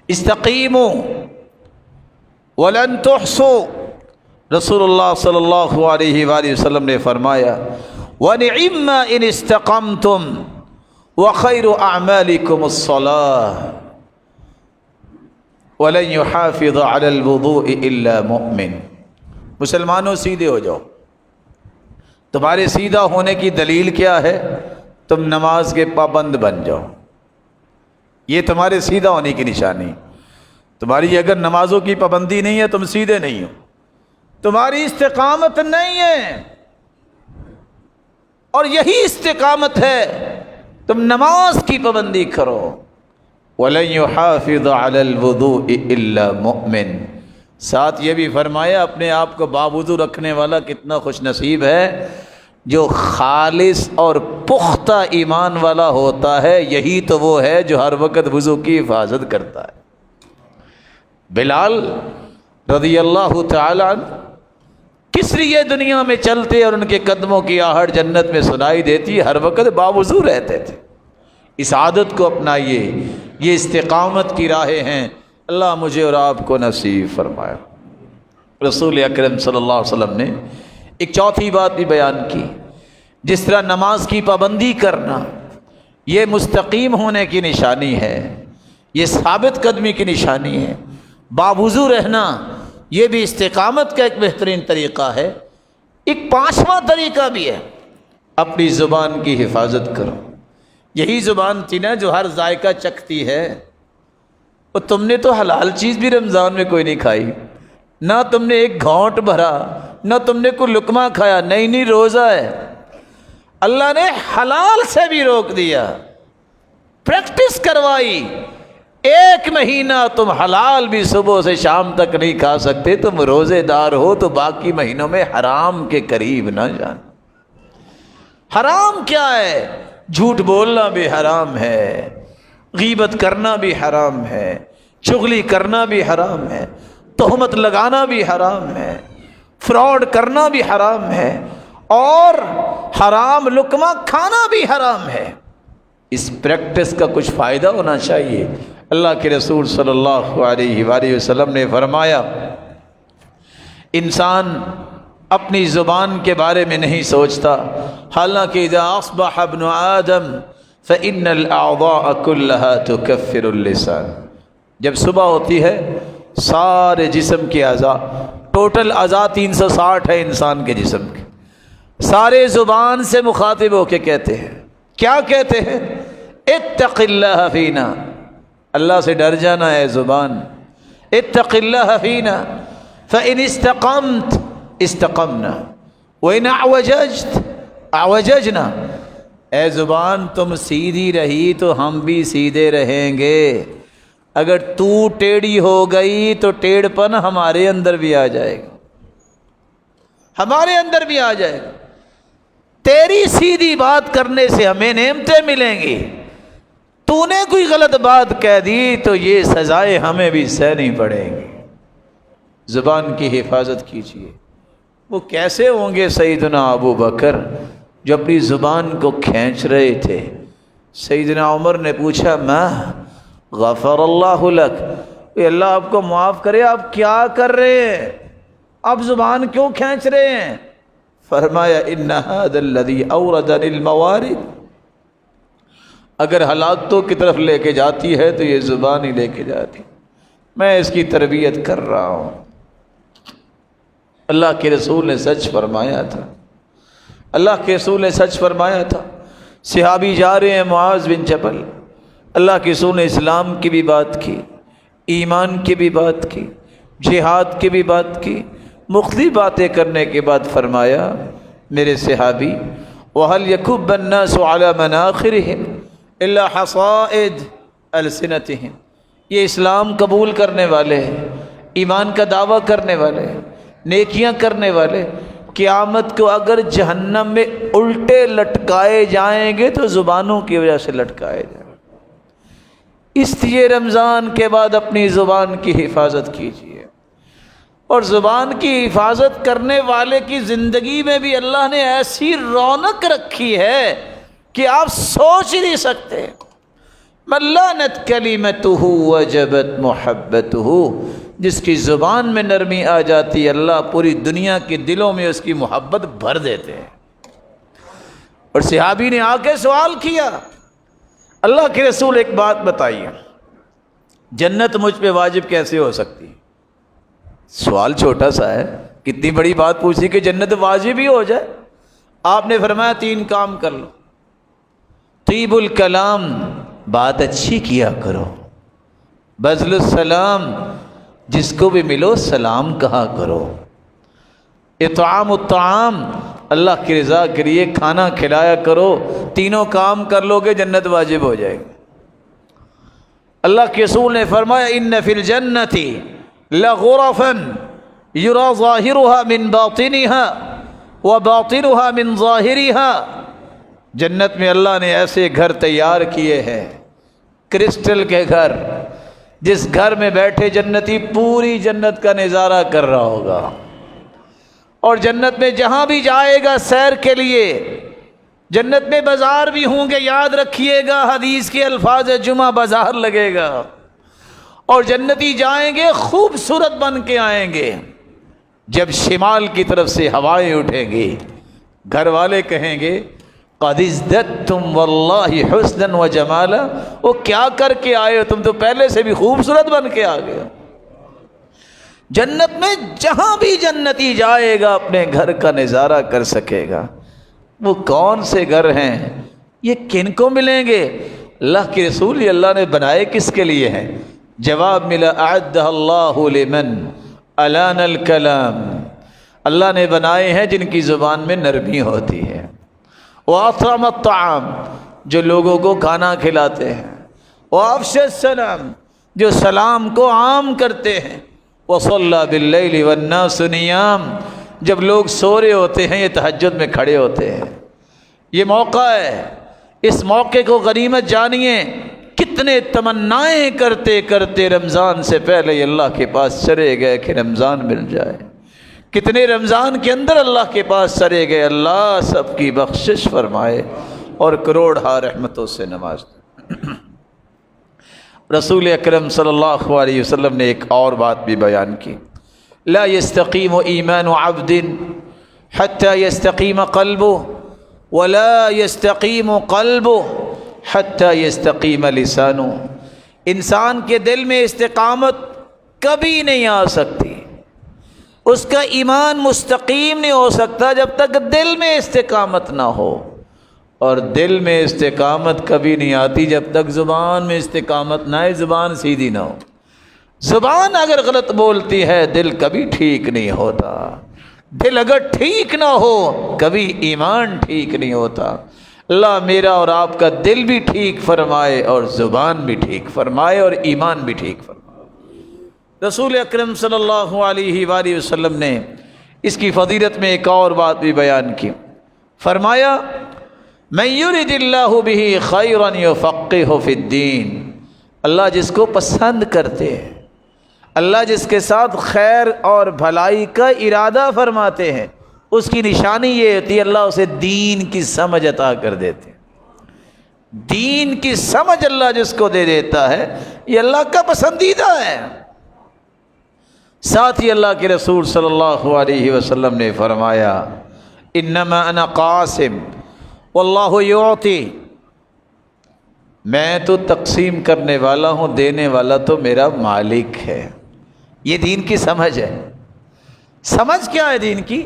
استقیموا ولن تحصوا۔ رسول اللہ صلی اللہ علیہ وآلہ وسلم نے فرمایا وَنِعِمَّ إِنِ اسْتَقَمْتُمْ وَخَيْرُ أَعْمَالِكُمُ الصَّلَاةُ وَلَنْ يُحَافِظَ عَلَى الْوُضُوءِ إِلَّا مُؤْمِنٌ۔ مسلمانوں سیدھے ہو جاؤ۔ تمہارے سیدھا ہونے کی دلیل کیا ہے؟ تم نماز کے پابند بن جاؤ، یہ تمہارے سیدھا ہونے کی نشانی۔ تمہاری اگر نمازوں کی پابندی نہیں ہے تم سیدھے نہیں ہو، تمہاری استقامت نہیں ہے، اور یہی استقامت ہے تم نماز کی پابندی کرو۔ وَلَنْ يُحَافِظَ عَلَى الْوُضُوءِ إِلَّا مُؤْمِنٌ، ساتھ یہ بھی فرمایا اپنے آپ کو باوضو رکھنے والا کتنا خوش نصیب ہے، جو خالص اور پختہ ایمان والا ہوتا ہے، یہی تو وہ ہے جو ہر وقت وضو کی حفاظت کرتا ہے۔ بلال رضی اللہ تعالی عنہ کس لیے دنیا میں چلتے اور ان کے قدموں کی آہٹ جنت میں سنائی دیتی، ہر وقت باوضو رہتے تھے۔ اس عادت کو اپنائیے، یہ استقامت کی راہیں ہیں، اللہ مجھے اور آپ کو نصیب فرمائے۔ رسول اکرم صلی اللہ علیہ وسلم نے ایک چوتھی بات بھی بیان کی، جس طرح نماز کی پابندی کرنا یہ مستقیم ہونے کی نشانی ہے، یہ ثابت قدمی کی نشانی ہے، باوضو رہنا یہ بھی استقامت کا ایک بہترین طریقہ ہے۔ ایک 5واں طریقہ بھی ہے، اپنی زبان کی حفاظت کرو۔ یہی زبان تھی نا جو ہر ذائقہ چکھتی ہے، اور تم نے تو حلال چیز بھی رمضان میں کوئی نہیں کھائی، نہ تم نے ایک گھونٹ بھرا، نہ تم نے کوئی لقمہ کھایا، نہیں روزہ ہے۔ اللہ نے حلال سے بھی روک دیا، پریکٹس کروائی۔ 1 مہینہ تم حلال بھی صبح سے شام تک نہیں کھا سکتے، تم روزے دار ہو تو باقی مہینوں میں حرام کے قریب نہ جانا۔ حرام کیا ہے؟ جھوٹ بولنا بھی حرام ہے، غیبت کرنا بھی حرام ہے، چغلی کرنا بھی حرام ہے، تہمت لگانا بھی حرام ہے، فراڈ کرنا بھی حرام ہے، اور حرام لقمہ کھانا بھی حرام ہے۔ اس پریکٹس کا کچھ فائدہ ہونا چاہیے۔ اللہ کے رسول صلی اللہ علیہ وآلہ وسلم نے فرمایا انسان اپنی زبان کے بارے میں نہیں سوچتا، حالانکہ اذا اصبح ابن آدم فإن الأعضاء كلها تكفر اللسان. جب صبح ہوتی ہے سارے جسم کے اعضاء، ٹوٹل اعضاء 360 ہے انسان کے جسم کے، سارے زبان سے مخاطب ہو کے کہتے ہیں. کیا کہتے ہیں؟ اتق اللہ فینا، اللہ سے ڈر جانا ہے زبان. اتق اللہ فینا فإن استقمت استقمنا وإن اعوججت اعوججنا. اے زبان تم سیدھی رہی تو ہم بھی سیدھے رہیں گے، اگر تو ٹیڑھی ہو گئی تو ٹیڑھ پن ہمارے اندر بھی آ جائے گا، ہمارے اندر بھی آ جائے گا. تیری سیدھی بات کرنے سے ہمیں نعمتیں ملیں گی، تو نے کوئی غلط بات کہہ دی تو یہ سزائیں ہمیں بھی سہنی پڑیں گی. زبان کی حفاظت کیجیے. وہ کیسے ہوں گے سیدنا ابو بکر جو اپنی زبان کو کھینچ رہے تھے؟ سیدنا عمر نے پوچھا ما غفر اللہ لک، اے اللہ آپ کو معاف کرے، آپ کیا کر رہے ہیں؟ آپ زبان کیوں کھینچ رہے ہیں؟ فرمایا ان ھذا الذی اوردنی الموارد، اگر ہلاکتوں کی طرف لے کے جاتی ہے تو یہ زبان ہی لے کے جاتی، میں اس کی تربیت کر رہا ہوں. اللہ کے رسول نے سچ فرمایا تھا، اللہ کے رسول نے سچ فرمایا تھا. صحابی جا رہے ہیں معاذ بن جبل، اللہ کے رسول نے اسلام کی بھی بات کی، ایمان کی بھی بات کی، جہاد کی بھی بات کی. مختلف باتیں کرنے کے بعد فرمایا میرے صحابی وَهَلْ يَكُبَّ النَّاسُ عَلَى مَنَاخِرِهِمْ إِلَّا حَصَائِدَ أَلْسِنَتِهِمْ. یہ اسلام قبول کرنے والے ہیں، ایمان کا دعویٰ کرنے والے ہیں، نیکیاں کرنے والے، قیامت کو اگر جہنم میں الٹے لٹکائے جائیں گے تو زبانوں کی وجہ سے لٹکائے جائیں گے. اس لیے رمضان کے بعد اپنی زبان کی حفاظت کیجیے، اور زبان کی حفاظت کرنے والے کی زندگی میں بھی اللہ نے ایسی رونق رکھی ہے کہ آپ سوچ ہی نہیں سکتے. من لانت کلمتہ وجبت محبتہ، جس کی زبان میں نرمی آ جاتی ہے اللہ پوری دنیا کے دلوں میں اس کی محبت بھر دیتے ہیں. اور صحابی نے آ کے سوال کیا اللہ کے رسول ایک بات بتائیے، جنت مجھ پہ واجب کیسے ہو سکتی؟ سوال چھوٹا سا ہے، کتنی بڑی بات پوچھی کہ جنت واجب ہی ہو جائے. آپ نے فرمایا 3 کام کر لو. طیب الکلام، بات اچھی کیا کرو. بذل السلام، جس کو بھی ملو سلام کہا کرو. اطعام الطعام، اللہ کی رضا کے لیے کھانا کھلایا کرو. تینوں کام کر لو گے جنت واجب ہو جائے گی. اللہ کے رسول نے فرمایا ان فی الجنت لغرفا یری ظاہرها من باطنها وباطنها من ظاہرها. جنت میں اللہ نے ایسے گھر تیار کیے ہیں، کرسٹل کے گھر، جس گھر میں بیٹھے جنتی پوری جنت کا نظارہ کر رہا ہوگا. اور جنت میں جہاں بھی جائے گا سیر کے لیے، جنت میں بازار بھی ہوں گے، یاد رکھیے گا حدیث کے الفاظ جمعہ بازار لگے گا. اور جنتی جائیں گے خوبصورت بن کے آئیں گے. جب شمال کی طرف سے ہوائیں اٹھیں گی، گھر والے کہیں گے قد ازددتم واللہ حسنا وجمالا، وہ کیا کر کے آئے ہو، تم تو پہلے سے بھی خوبصورت بن کے آ گئے. جنت میں جہاں بھی جنتی جائے گا اپنے گھر کا نظارہ کر سکے گا. وہ کون سے گھر ہیں، یہ کن کو ملیں گے؟ اللہ کے رسول یہ اللہ نے بنائے کس کے لیے ہیں؟ جواب ملا اعدہ اللہ لمن الان الکلام، اللہ نے بنائے ہیں جن کی زبان میں نرمی ہوتی ہے. واطعم الطعام، جو لوگوں کو کھانا کھلاتے ہیں. وافشى السلام، جو سلام کو عام کرتے ہیں. وصلى باللیل والناس نیام، جب لوگ سو رہے ہوتے ہیں یہ تہجد میں کھڑے ہوتے ہیں. یہ موقع ہے، اس موقع کو غنیمت جانیے. کتنے تمنائیں کرتے کرتے رمضان سے پہلے یہ اللہ کے پاس چلے گئے کہ رمضان مل جائے. کتنے رمضان کے اندر اللہ کے پاس چلے گئے اللہ سب کی بخشش فرمائے اور کروڑ ہا رحمتوں سے نواز دے. رسول اکرم صلی اللہ علیہ وسلم نے ایک اور بات بھی بیان کی، لا يستقیم ایمان عبد حتى يستقیم قلبه ولا يستقیم قلبه حتی یستقیم لسانہ، انسان کے دل میں استقامت کبھی نہیں آ سکتی، اس کا ایمان مستقیم نہیں ہو سکتا جب تک دل میں استقامت نہ ہو، اور دل میں استقامت کبھی نہیں آتی جب تک زبان میں استقامت نہ آئے، زبان سیدھی نہ ہو۔ زبان اگر غلط بولتی ہے دل کبھی ٹھیک نہیں ہوتا، دل اگر ٹھیک نہ ہو کبھی ایمان ٹھیک نہیں ہوتا۔ اللہ میرا اور آپ کا دل بھی ٹھیک فرمائے اور زبان بھی ٹھیک فرمائے اور ایمان بھی ٹھیک فرمائے۔ رسول اکرم صلی اللہ علیہ وآلہ وسلم نے اس کی فضیلت میں ایک اور بات بھی بیان کی، فرمایا من یرد اللہ بہ خیرا یفقہہ فی الدین، اللہ جس کو پسند کرتے ہیں، اللہ جس کے ساتھ خیر اور بھلائی کا ارادہ فرماتے ہیں، اس کی نشانی یہ ہوتی ہے اللہ اسے دین کی سمجھ عطا کر دیتے ہیں۔ دین کی سمجھ اللہ جس کو دے دیتا ہے یہ اللہ کا پسندیدہ ہے۔ ساتھ ہی اللہ کے رسول صلی اللہ علیہ وسلم نے فرمایا انما انا قاسم واللہ یعطی، میں تو تقسیم کرنے والا ہوں، دینے والا تو میرا مالک ہے۔ یہ دین کی سمجھ ہے۔ سمجھ کیا ہے دین کی؟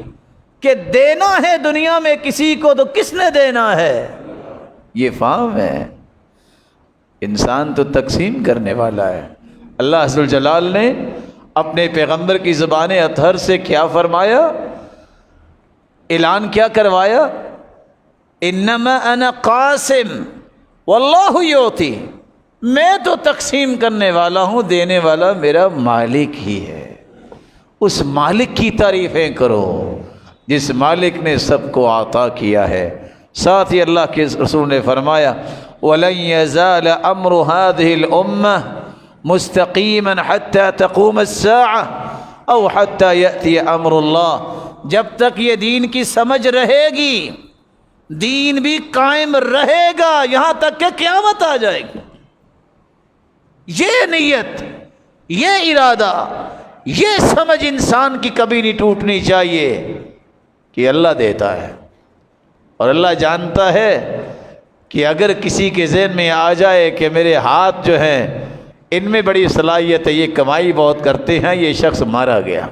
کہ دینا ہے دنیا میں کسی کو تو کس نے دینا ہے، یہ فہم ہے۔ انسان تو تقسیم کرنے والا ہے۔ اللہ عز وجل نے اپنے پیغمبر کی زبان اطہر سے کیا فرمایا، اعلان کیا کروایا، انما انا قاسم واللہ یعطی، میں تو تقسیم کرنے والا ہوں، دینے والا میرا مالک ہی ہے۔ اس مالک کی تعریفیں کرو جس مالک نے سب کو عطا کیا ہے۔ ساتھ ہی اللہ کے رسول نے فرمایا وَلَن يَزَالَ أَمْرُ هَذِهِ الْأُمَّةِ مُسْتَقِيمًا حَتَّى تَقُومَ السَّاعَةُ أَوْ حَتَّى يَأْتِيَ أَمْرُ اللَّهِ، جب تک یہ دین کی سمجھ رہے گی دین بھی قائم رہے گا یہاں تک کہ قیامت آ جائے گی۔ یہ نیت، یہ ارادہ، یہ سمجھ انسان کی کبھی نہیں ٹوٹنی چاہیے کہ اللہ دیتا ہے، اور اللہ جانتا ہے کہ اگر کسی کے ذہن میں آ جائے کہ میرے ہاتھ جو ہیں ان میں بڑی صلاحیت ہے، یہ کمائی بہت کرتے ہیں، یہ شخص مارا گیا۔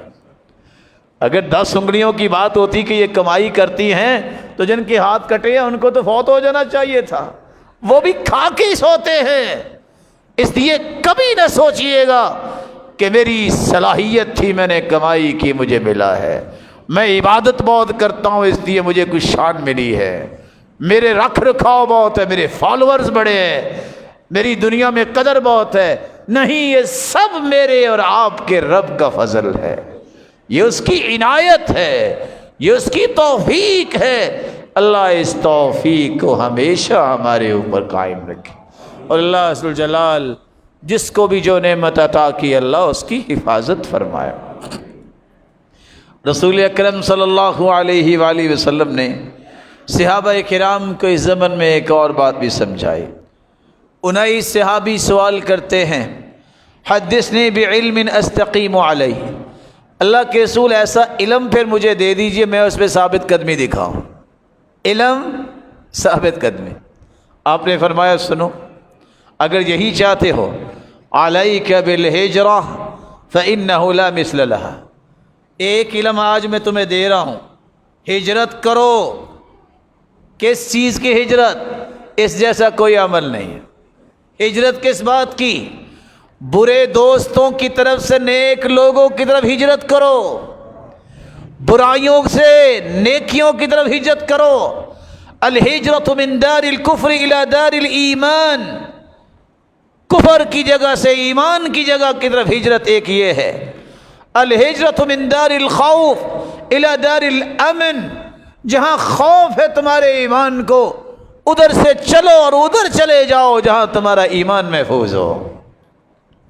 اگر 10 انگلیوں کی بات ہوتی کہ یہ کمائی کرتی ہیں تو جن کے ہاتھ کٹے ہیں ان کو تو فوت ہو جانا چاہیے تھا، وہ بھی کھا کے ہی سوتے ہیں۔ اس لیے کبھی نہ سوچئے گا کہ میری صلاحیت تھی میں نے کمائی کی مجھے ملا ہے، میں عبادت بہت کرتا ہوں اس لیے مجھے کچھ شان ملی ہے، میرے رکھ رکھاؤ بہت ہے، میرے فالورز بڑے ہیں، میری دنیا میں قدر بہت ہے۔ نہیں، یہ سب میرے اور آپ کے رب کا فضل ہے، یہ اس کی عنایت ہے، یہ اس کی توفیق ہے۔ اللہ اس توفیق کو ہمیشہ ہمارے اوپر قائم رکھے، اور اللہ عز وجل جس کو بھی جو نعمت عطا کی اللہ اس کی حفاظت فرمائے۔ رسول اکرم صلی اللہ علیہ وآلہ وسلم نے صحابہ کرام کو اس زمن میں ایک اور بات بھی سمجھائی۔ 19 صحابی سوال کرتے ہیں حدثنی بعلم استقیم علیہ، اللہ کے رسول ایسا علم پھر مجھے دے دیجئے میں اس پہ ثابت قدمی دکھاؤں۔ علم ثابت قدمی۔ آپ نے فرمایا سنو، اگر یہی چاہتے ہو علیک بالہجرہ فإنہ لا مثل لہا، ایک علم آج میں تمہیں دے رہا ہوں، ہجرت کرو۔ کس چیز کی ہجرت؟ اس جیسا کوئی عمل نہیں ہے۔ ہجرت کس بات کی؟ برے دوستوں کی طرف سے نیک لوگوں کی طرف ہجرت کرو، برائیوں سے نیکیوں کی طرف ہجرت کرو۔ الہجرت من دار الکفر الی دار الایمان، کفر کی جگہ سے ایمان کی جگہ کی طرف ہجرت ایک یہ ہے۔ الہجرت من دار الخوف الی دار الامن، جہاں خوف ہے تمہارے ایمان کو ادھر سے چلو اور ادھر چلے جاؤ جہاں تمہارا ایمان محفوظ ہو۔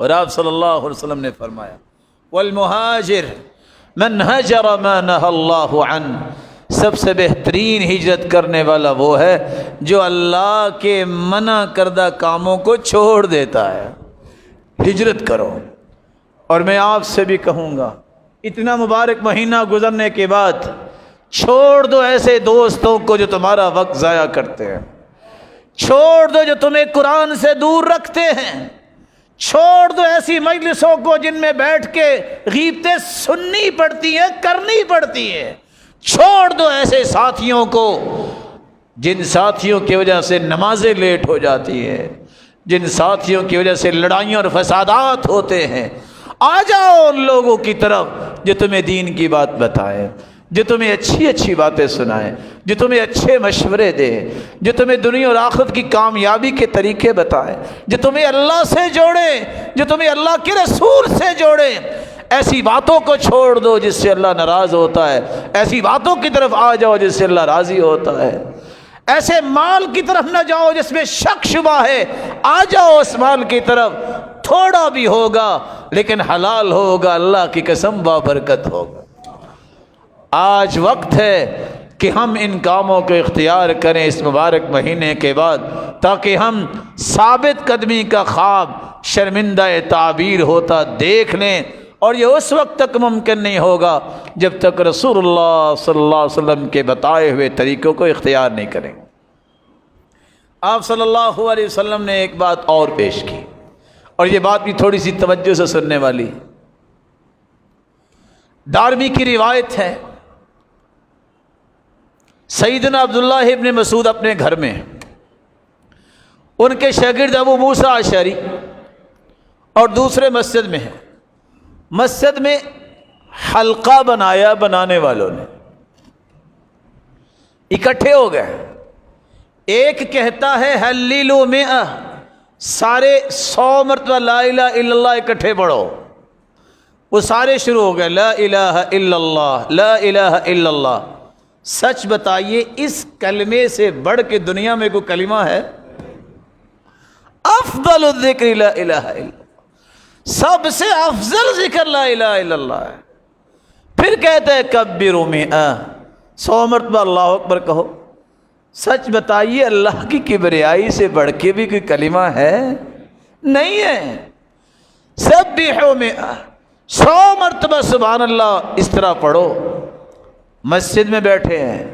اور آپ صلی اللہ علیہ وسلم نے فرمایا والمہاجر من ہجر ما نہى اللہ عنہ، سب سے بہترین ہجرت کرنے والا وہ ہے جو اللہ کے منع کردہ کاموں کو چھوڑ دیتا ہے۔ ہجرت کرو۔ اور میں آپ سے بھی کہوں گا اتنا مبارک مہینہ گزرنے کے بعد چھوڑ دو ایسے دوستوں کو جو تمہارا وقت ضائع کرتے ہیں، چھوڑ دو جو تمہیں قرآن سے دور رکھتے ہیں، چھوڑ دو ایسی مجلسوں کو جن میں بیٹھ کے غیبتیں سننی پڑتی ہیں، کرنی پڑتی ہیں، چھوڑ دو ایسے ساتھیوں کو جن ساتھیوں کی وجہ سے نمازیں لیٹ ہو جاتی ہیں، جن ساتھیوں کی وجہ سے لڑائیاں اور فسادات ہوتے ہیں۔ آ جاؤ ان لوگوں کی طرف جو تمہیں دین کی بات بتائیں، جو تمہیں اچھی اچھی باتیں سنائیں، جو تمہیں اچھے مشورے دے، جو تمہیں دنیا اور آخرت کی کامیابی کے طریقے بتائیں، جو تمہیں اللہ سے جوڑے، جو تمہیں اللہ کے رسول سے جوڑے۔ ایسی باتوں کو چھوڑ دو جس سے اللہ ناراض ہوتا ہے، ایسی باتوں کی طرف آ جاؤ جس سے اللہ راضی ہوتا ہے۔ ایسے مال کی طرف نہ جاؤ جس میں شک شبہ ہے، آ جاؤ اس مال کی طرف، تھوڑا بھی ہوگا لیکن حلال ہوگا، اللہ کی قسم بابرکت ہوگا۔ آج وقت ہے کہ ہم ان کاموں کو اختیار کریں اس مبارک مہینے کے بعد، تاکہ ہم ثابت قدمی کا خواب شرمندہ تعبیر ہوتا دیکھ لیں، اور یہ اس وقت تک ممکن نہیں ہوگا جب تک رسول اللہ صلی اللہ علیہ وسلم کے بتائے ہوئے طریقوں کو اختیار نہیں کریں۔ آپ صلی اللہ علیہ وسلم نے ایک بات اور پیش کی، اور یہ بات بھی تھوڑی سی توجہ سے سننے والی۔ دارمی کی روایت ہے، سیدنا عبداللہ ابن مسعود اپنے گھر میں، ان کے شاگرد ابو موسیٰ اشعری اور دوسرے مسجد میں ہیں۔ مسجد میں حلقہ بنانے والوں نے اکٹھے ہو گئے۔ ایک کہتا ہے حلیلو مئہ، سارے 100 مرتبہ لا الہ الا اللہ اکٹھے پڑھو۔ وہ سارے شروع ہو گئے لا الہ الا اللہ، لا الہ الا اللہ۔ سچ بتائیے اس کلمے سے بڑھ کے دنیا میں کوئی کلمہ ہے؟ افضل الذکر لا الہ الا اللہ، سب سے افضل ذکر لا الہ الا اللہ ہے۔ پھر کہتے ہیں کبروا مئہ، 100 مرتبہ اللہ اکبر کہو۔ سچ بتائیے اللہ کی کبریائی سے بڑھ کے بھی کوئی کلمہ ہے؟ نہیں ہے۔ سبحوا مئہ، 100 مرتبہ سبحان اللہ اس طرح پڑھو۔ مسجد میں بیٹھے ہیں،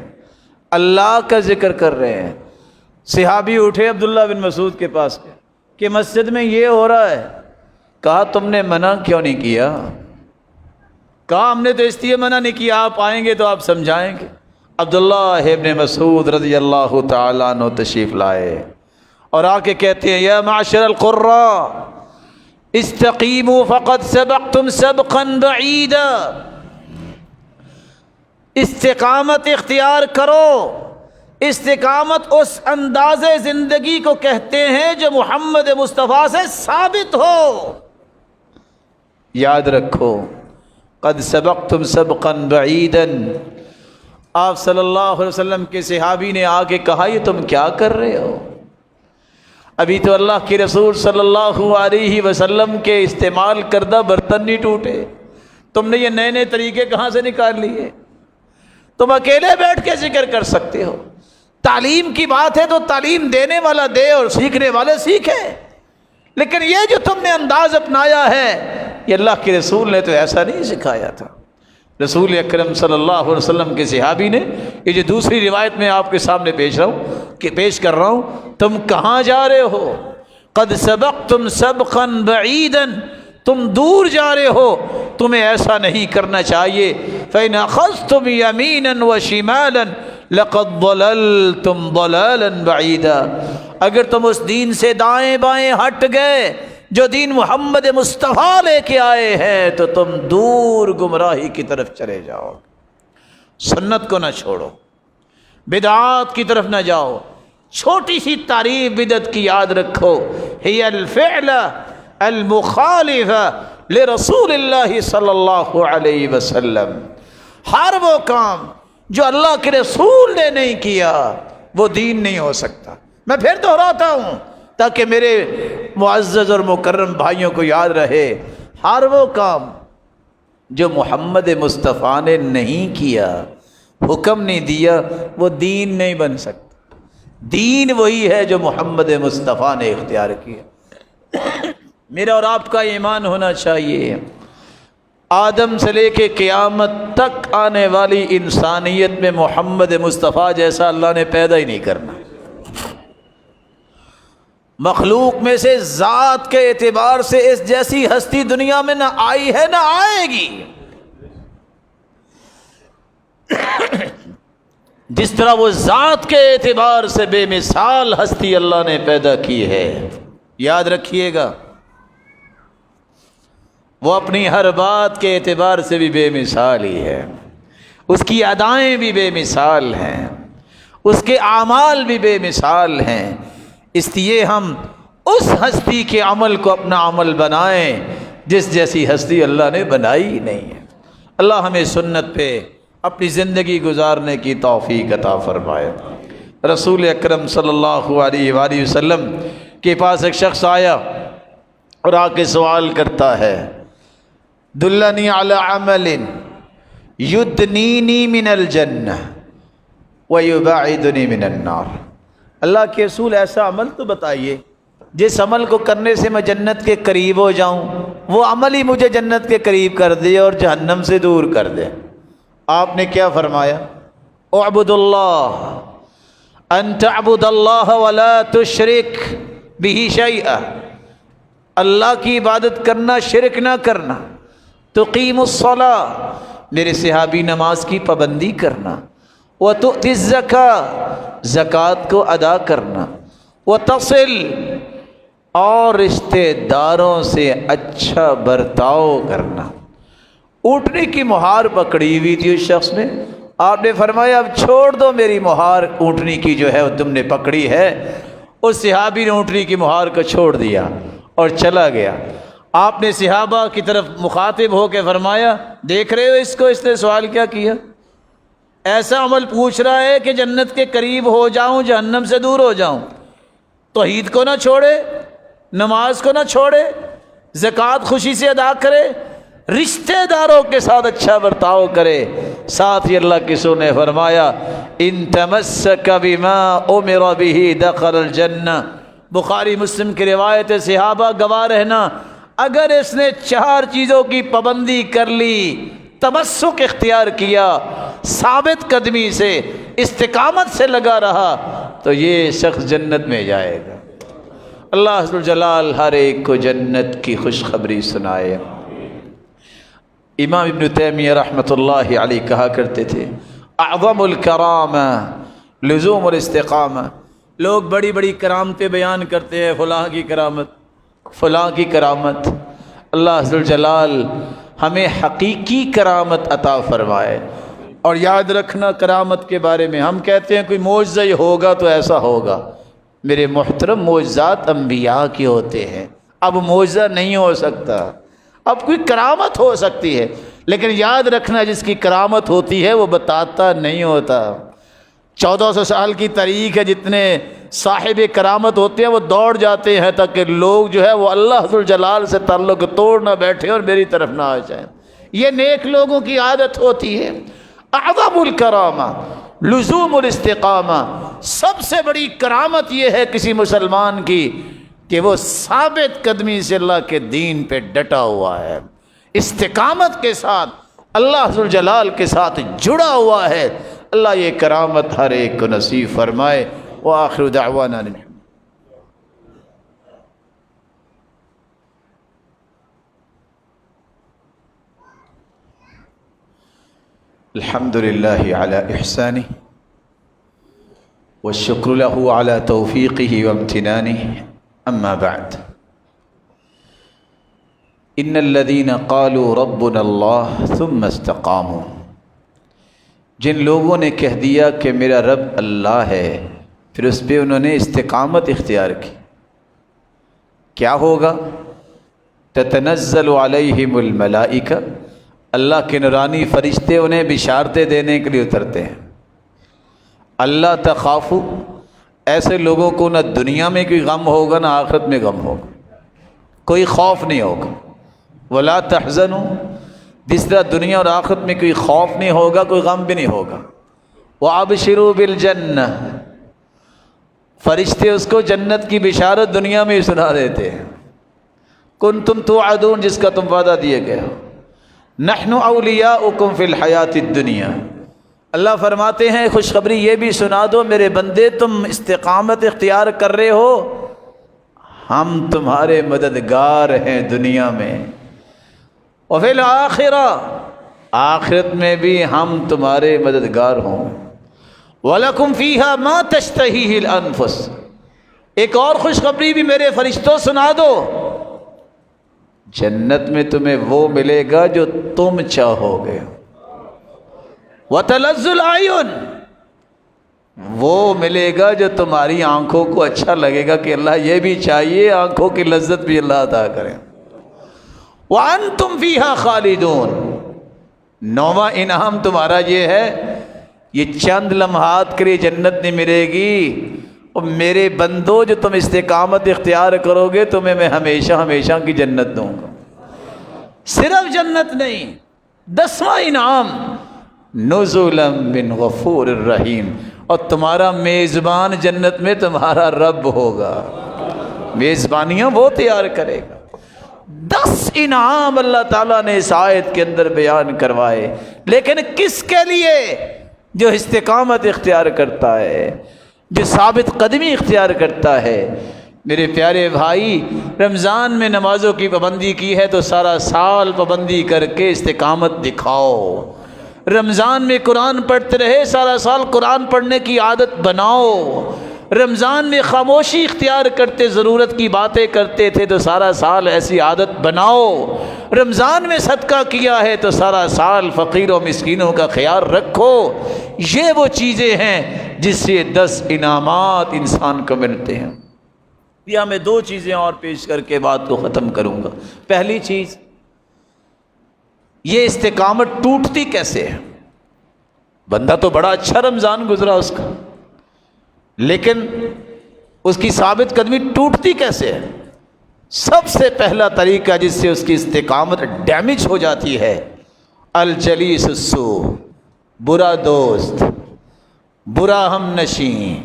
اللہ کا ذکر کر رہے ہیں۔ صحابی اٹھے عبداللہ بن مسعود کے پاس کہ مسجد میں یہ ہو رہا ہے۔ کہا تم نے منع کیوں نہیں کیا؟ کہا ہم نے تو اس لیے منع نہیں کیا، آپ آئیں گے تو آپ سمجھائیں گے۔ عبداللہ ابن مسعود رضی اللہ تعالیٰ عنہ تشریف لائے اور آ کے کہتے ہیں یا معاشر القراء استقیموا فقد سبقتم سبقا بعیدا، استقامت اختیار کرو۔ استقامت اس انداز زندگی کو کہتے ہیں جو محمد مصطفیٰ سے ثابت ہو۔ یاد رکھو قد سبقتم سبقا بعیدا۔ آپ صلی اللہ علیہ وسلم کے صحابی نے آ کے کہا یہ تم کیا کر رہے ہو؟ ابھی تو اللہ کے رسول صلی اللہ علیہ وسلم کے استعمال کردہ برتن نہیں ٹوٹے، تم نے یہ نئے نئے طریقے کہاں سے نکال لیے؟ تم اکیلے بیٹھ کے ذکر کر سکتے ہو۔ تعلیم کی بات ہے تو تعلیم دینے والا دے اور سیکھنے والے سیکھیں، لیکن یہ جو تم نے انداز اپنایا ہے یہ اللہ کے رسول نے تو ایسا نہیں سکھایا تھا۔ رسول اکرم صلی اللہ علیہ وسلم کے صحابی نے، یہ جو دوسری روایت میں آپ کے سامنے پیش کر رہا ہوں، تم کہاں جا رہے ہو؟ قد سبقتم سبقا بعیدا، تم دور جا رہے ہو، تمہیں ایسا نہیں کرنا چاہیے۔ فإن أخذتم يمينا وشمالا لقد ضللتم ضلالا بعیدا، اگر تم اس دین سے دائیں بائیں ہٹ گئے جو دین محمد مصطفیٰ لے کے آئے ہیں تو تم دور گمراہی کی طرف چلے جاؤ۔ سنت کو نہ چھوڑو، بدعات کی طرف نہ جاؤ۔ چھوٹی سی تعریف بدعت کی یاد رکھو، ہی الفعل المخالف لرسول اللہ صلی اللہ علیہ وسلم، ہر وہ کام جو اللہ کے رسول نے نہیں کیا وہ دین نہیں ہو سکتا۔ میں پھر دہراتا ہوں تاکہ میرے معزز اور مکرم بھائیوں کو یاد رہے، ہر وہ کام جو محمد مصطفیٰ نے نہیں کیا، حکم نہیں دیا، وہ دین نہیں بن سکتا۔ دین وہی ہے جو محمد مصطفیٰ نے اختیار کیا۔ میرا اور آپ کا ایمان ہونا چاہیے آدم سے لے کے قیامت تک آنے والی انسانیت میں محمد مصطفیٰ جیسا اللہ نے پیدا ہی نہیں کرنا۔ مخلوق میں سے ذات کے اعتبار سے اس جیسی ہستی دنیا میں نہ آئی ہے نہ آئے گی۔ جس طرح وہ ذات کے اعتبار سے بے مثال ہستی اللہ نے پیدا کی ہے، یاد رکھیے گا، وہ اپنی ہر بات کے اعتبار سے بھی بے مثال ہی ہے، اس کی ادائیں بھی بے مثال ہیں، اس کے اعمال بھی بے مثال ہیں۔ اس لیے ہم اس ہستی کے عمل کو اپنا عمل بنائیں جس جیسی ہستی اللہ نے بنائی ہی نہیں ہے۔ اللہ ہمیں سنت پہ اپنی زندگی گزارنے کی توفیق عطا فرمائے۔ رسول اکرم صلی اللہ علیہ وآلہ وسلم کے پاس ایک شخص آیا اور آ کے سوال کرتا ہے، دلنی علی عمل یدنینی من الجنہ ویباعدنی من النار۔ اللہ کے رسول ایسا عمل تو بتائیے جس عمل کو کرنے سے میں جنت کے قریب ہو جاؤں، وہ عمل ہی مجھے جنت کے قریب کر دے اور جہنم سے دور کر دے۔ آپ نے کیا فرمایا؟ اعبد اللہ، ان تعبد اللہ ولا تشرک بہ شیئا، اللہ کی عبادت کرنا، شرک نہ کرنا۔ تقیم الصلاۃ، میرے صحابی نماز کی پابندی کرنا۔ وتؤتی الزکاۃ، زکوٰۃ کو ادا کرنا۔ وتصل، اور رشتہ داروں سے اچھا برتاؤ کرنا۔ اونٹنے کی مہار پکڑی ہوئی تھی اس شخص نے، آپ نے فرمایا اب چھوڑ دو میری مہار اونٹنی کی جو ہے وہ تم نے پکڑی ہے۔ اس صحابی نے اونٹنی کی مہار کو چھوڑ دیا اور چلا گیا۔ آپ نے صحابہ کی طرف مخاطب ہو کے فرمایا، دیکھ رہے ہو اس کو، اس نے سوال کیا کیا؟ ایسا عمل پوچھ رہا ہے کہ جنت کے قریب ہو جاؤں، جہنم سے دور ہو جاؤں۔ توحید کو نہ چھوڑے، نماز کو نہ چھوڑے، زکوٰۃ خوشی سے ادا کرے، رشتہ داروں کے ساتھ اچھا برتاؤ کرے۔ ساتھ ہی اللہ کے رسول نے فرمایا، ان تمسک بما امر به دخل الجنہ۔ بخاری مسلم کی روایت ہے، صحابہ گواہ رہنا، اگر اس نے 4 چیزوں کی پابندی کر لی، تمسک اختیار کیا، ثابت قدمی سے، استقامت سے لگا رہا، تو یہ شخص جنت میں جائے گا۔ اللہ عز و جلال ہر ایک کو جنت کی خوشخبری سنائے۔ امام ابن تیمیہ رحمۃ اللہ علیہ کہا کرتے تھے، اعظم الکرامہ لزوم الاستقامہ۔ لوگ بڑی بڑی کرامتیں بیان کرتے ہیں، فلاں کی کرامت، فلاں کی کرامت۔ اللہ عز و جلال ہمیں حقیقی کرامت عطا فرمائے۔ اور یاد رکھنا کرامت کے بارے میں، ہم کہتے ہیں کوئی معجزہ ہوگا تو ایسا ہوگا، میرے محترم معجزات انبیاء کے ہوتے ہیں۔ اب معجزہ نہیں ہو سکتا، اب کوئی کرامت ہو سکتی ہے، لیکن یاد رکھنا جس کی کرامت ہوتی ہے وہ بتاتا نہیں ہوتا۔ 1400 سال کی تاریخ ہے، جتنے صاحب کرامت ہوتے ہیں وہ دوڑ جاتے ہیں تاکہ لوگ جو ہے وہ اللہ ذو الجلال سے تعلق توڑ نہ بیٹھے اور میری طرف نہ آ جائیں۔ یہ نیک لوگوں کی عادت ہوتی ہے۔ اعظم الکرامہ لزوم الاستقامہ، سب سے بڑی کرامت یہ ہے کسی مسلمان کی کہ وہ ثابت قدمی سے اللہ کے دین پہ ڈٹا ہوا ہے، استقامت کے ساتھ اللہ ذو الجلال کے ساتھ جڑا ہوا ہے۔ اللہ یہ کرامت ہر ایک کو نصیب فرمائے۔ وآخر دعوانا الحمد للہ علی احسانہ والشکر له على توفیقہ وامتنانہ، اما بعد، ان الذین قالوا ربنا اللہ ثم استقاموا، جن لوگوں نے کہہ دیا کہ میرا رب اللہ ہے، پھر اس پہ انہوں نے استقامت اختیار کی، کیا ہوگا؟ تتنزل علیہم الملائکہ، اللہ کے نورانی فرشتے انہیں بشارتیں دینے کے لیے اترتے ہیں۔ اللہ تخافوا، ایسے لوگوں کو نہ دنیا میں کوئی غم ہوگا نہ آخرت میں غم ہوگا، کوئی خوف نہیں ہوگا۔ ولا تحزنوا، جس طرح دنیا اور آخرت میں کوئی خوف نہیں ہوگا، کوئی غم بھی نہیں ہوگا۔ وابشروا بالجنہ، فرشتے اس کو جنت کی بشارت دنیا میں ہی سنا دیتے ہیں۔ کنتم توعدون، جس کا تم وعدہ دیے گئے ہو۔ نحن اولیاؤکم فی الحیات الدنیا، اللہ فرماتے ہیں خوشخبری یہ بھی سنا دو میرے بندے، تم استقامت اختیار کر رہے ہو ہم تمہارے مددگار ہیں دنیا میں، وفی الآخرہ، آخرت میں بھی ہم تمہارے مددگار ہوں، وَلَكُمْ فِيهَا مَا تَشْتَهِيهِ الْأَنفُسُ، ایک اور خوشخبری بھی میرے فرشتوں سنا دو، جنت میں تمہیں وہ ملے گا جو تم چاہو گے، وَتَلَذُّ الْأَعْيُنُ، وہ ملے گا جو تمہاری آنکھوں کو اچھا لگے گا کہ اللہ یہ بھی چاہیے، آنکھوں کی لذت بھی اللہ عطا کرے، وَأَنْتُمْ فِيهَا خَالِدُونَ، نوواں انعام تمہارا یہ ہے، یہ چند لمحات کے لیے جنت نہیں ملے گی، اور میرے بندو جو تم استقامت اختیار کرو گے تمہیں میں ہمیشہ ہمیشہ کی جنت دوں گا۔ صرف جنت نہیں، 10واں انعام نزلا من غفور الرحیم، اور تمہارا میزبان جنت میں تمہارا رب ہوگا، میزبانیاں وہ تیار کرے گا۔ 10 انعام اللہ تعالیٰ نے اس آیت کے اندر بیان کروائے، لیکن کس کے لیے؟ جو استقامت اختیار کرتا ہے، جو ثابت قدمی اختیار کرتا ہے۔ میرے پیارے بھائی، رمضان میں نمازوں کی پابندی کی ہے تو سارا سال پابندی کر کے استقامت دکھاؤ۔ رمضان میں قرآن پڑھتے رہے، سارا سال قرآن پڑھنے کی عادت بناؤ۔ رمضان میں خاموشی اختیار کرتے، ضرورت کی باتیں کرتے تھے تو سارا سال ایسی عادت بناؤ۔ رمضان میں صدقہ کیا ہے تو سارا سال فقیر و مسکینوں کا خیال رکھو۔ یہ وہ چیزیں ہیں جس سے 10 انعامات انسان کو ملتے ہیں۔ یا میں 2 چیزیں اور پیش کر کے بات کو ختم کروں گا۔ پہلی چیز، یہ استقامت ٹوٹتی کیسے ہے؟ بندہ تو بڑا اچھا رمضان گزرا اس کا، لیکن اس کی ثابت قدمی ٹوٹتی کیسے ہے؟ سب سے پہلا طریقہ جس سے اس کی استقامت ڈیمیج ہو جاتی ہے، الجلیس السوء، برا دوست، برا ہم نشین،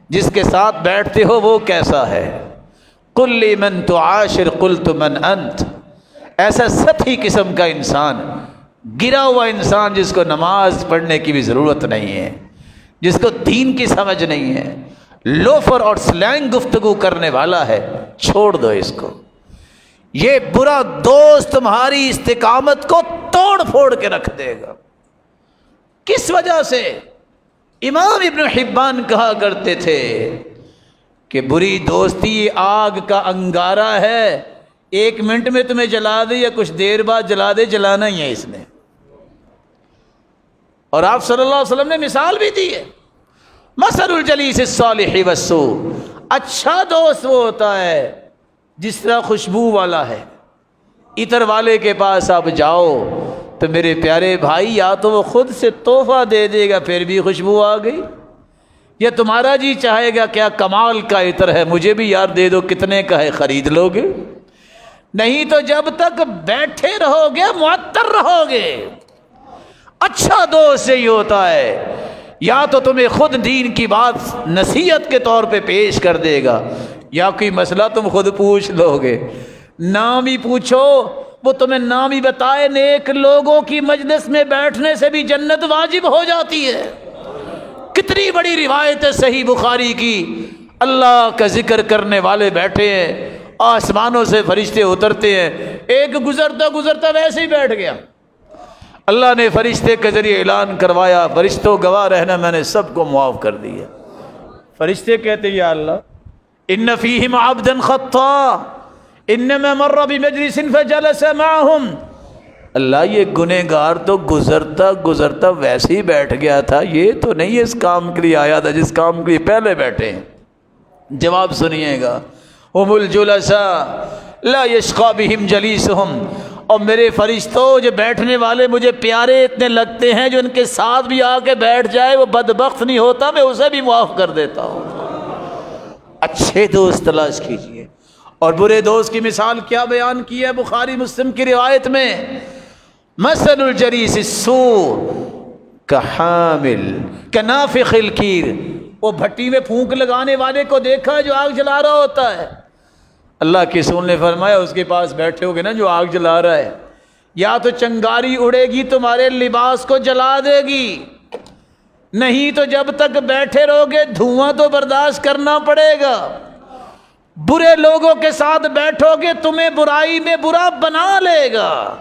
جس کے ساتھ بیٹھتے ہو وہ کیسا ہے۔ قل لمن تعاشر قلت من انت، ایسا سطحی قسم کا انسان، گرا ہوا انسان جس کو نماز پڑھنے کی بھی ضرورت نہیں ہے، جس کو دین کی سمجھ نہیں ہے، لوفر اور سلینگ گفتگو کرنے والا ہے، چھوڑ دو اس کو۔ یہ برا دوست تمہاری استقامت کو توڑ پھوڑ کے رکھ دے گا۔ کس وجہ سے؟ امام ابن حبان کہا کرتے تھے کہ بری دوستی آگ کا انگارہ ہے، 1 منٹ میں تمہیں جلا دے یا کچھ دیر بعد جلا دے، جلانا ہی ہے اس نے۔ اور آپ صلی اللہ علیہ وسلم نے مثال بھی دی ہے، مثل الجلیس الصالح والسوء، اچھا دوست وہ ہوتا ہے جس طرح خوشبو والا ہے۔ عطر والے کے پاس آپ جاؤ تو میرے پیارے بھائی، یا تو وہ خود سے تحفہ دے دے گا پھر بھی خوشبو آ گئی، یا تمہارا جی چاہے گا کیا کمال کا عطر ہے، مجھے بھی یار دے دو، کتنے کا ہے، خرید لو گے؟ نہیں تو جب تک بیٹھے رہو گے معطر رہو گے۔ اچھا دوست یہی ہوتا ہے، یا تو تمہیں خود دین کی بات نصیحت کے طور پہ پیش کر دے گا، یا کوئی مسئلہ تم خود پوچھ لو گے۔ نام ہی پوچھو، وہ تمہیں نام ہی بتائے، نیک لوگوں کی مجلس میں بیٹھنے سے بھی جنت واجب ہو جاتی ہے۔ کتنی بڑی روایت ہے صحیح بخاری کی، اللہ کا ذکر کرنے والے بیٹھے ہیں، آسمانوں سے فرشتے اترتے ہیں، ایک گزرتا گزرتا ویسے ہی بیٹھ گیا، اللہ نے فرشتے کے ذریعے اعلان کروایا، فرشتوں گواہ رہنا میں نے سب کو معاف کر دیا۔ فرشتے کہتے یا اللہ، ان فیہم عبدا خطا انما مر بمجلس فجلس معهم، اللہ یہ گنہگار تو گزرتا گزرتا ویسے ہی بیٹھ گیا تھا، یہ تو نہیں اس کام کے لیے آیا تھا جس کام کے لیے پہلے بیٹھے ہیں۔ جواب سنیے گا، ہم الجلساء لا یشقی بہم جلیسہم، اور میرے فرشتوں جو بیٹھنے والے مجھے پیارے اتنے لگتے ہیں، جو ان کے ساتھ بھی آ کے بیٹھ جائے وہ بدبخت نہیں ہوتا، میں اسے بھی معاف کر دیتا ہوں۔ اچھے دوست تلاش کیجئے۔ اور برے دوست کی مثال کیا بیان کی ہے بخاری مسلم کی روایت میں، مثل الجلیس السوء کحامل کنافخ الکیر، وہ بھٹی میں پھونک لگانے والے کو دیکھا جو آگ جلا رہا ہوتا ہے، اللہ کے رسول نے فرمایا اس کے پاس بیٹھے ہوگے نا جو آگ جلا رہا ہے، یا تو چنگاری اڑے گی تمہارے لباس کو جلا دے گی، نہیں تو جب تک بیٹھے رہو گے دھواں تو برداشت کرنا پڑے گا۔ برے لوگوں کے ساتھ بیٹھو گے تمہیں برائی میں برا بنا لے گا،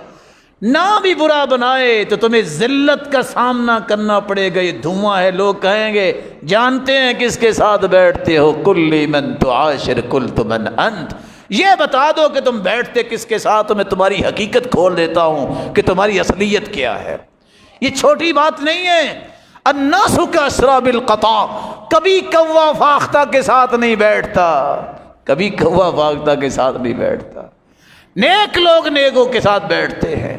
نہ بھی برا بنائے تو تمہیں ذلت کا سامنا کرنا پڑے گا، یہ دھواں ہے۔ لوگ کہیں گے جانتے ہیں کس کے ساتھ بیٹھتے ہو، کل من تعاشر قلت من انت، یہ بتا دو کہ تم بیٹھتے کس کے ساتھ ہو، میں تمہاری حقیقت کھول دیتا ہوں کہ تمہاری اصلیت کیا ہے۔ یہ چھوٹی بات نہیں ہے۔ الناس کاسراب القطع، کبھی کوا فاختہ کے ساتھ نہیں بیٹھتا، کبھی کوا فاختہ کے ساتھ نہیں بیٹھتا۔ نیک لوگ نیکوں کے ساتھ بیٹھتے ہیں،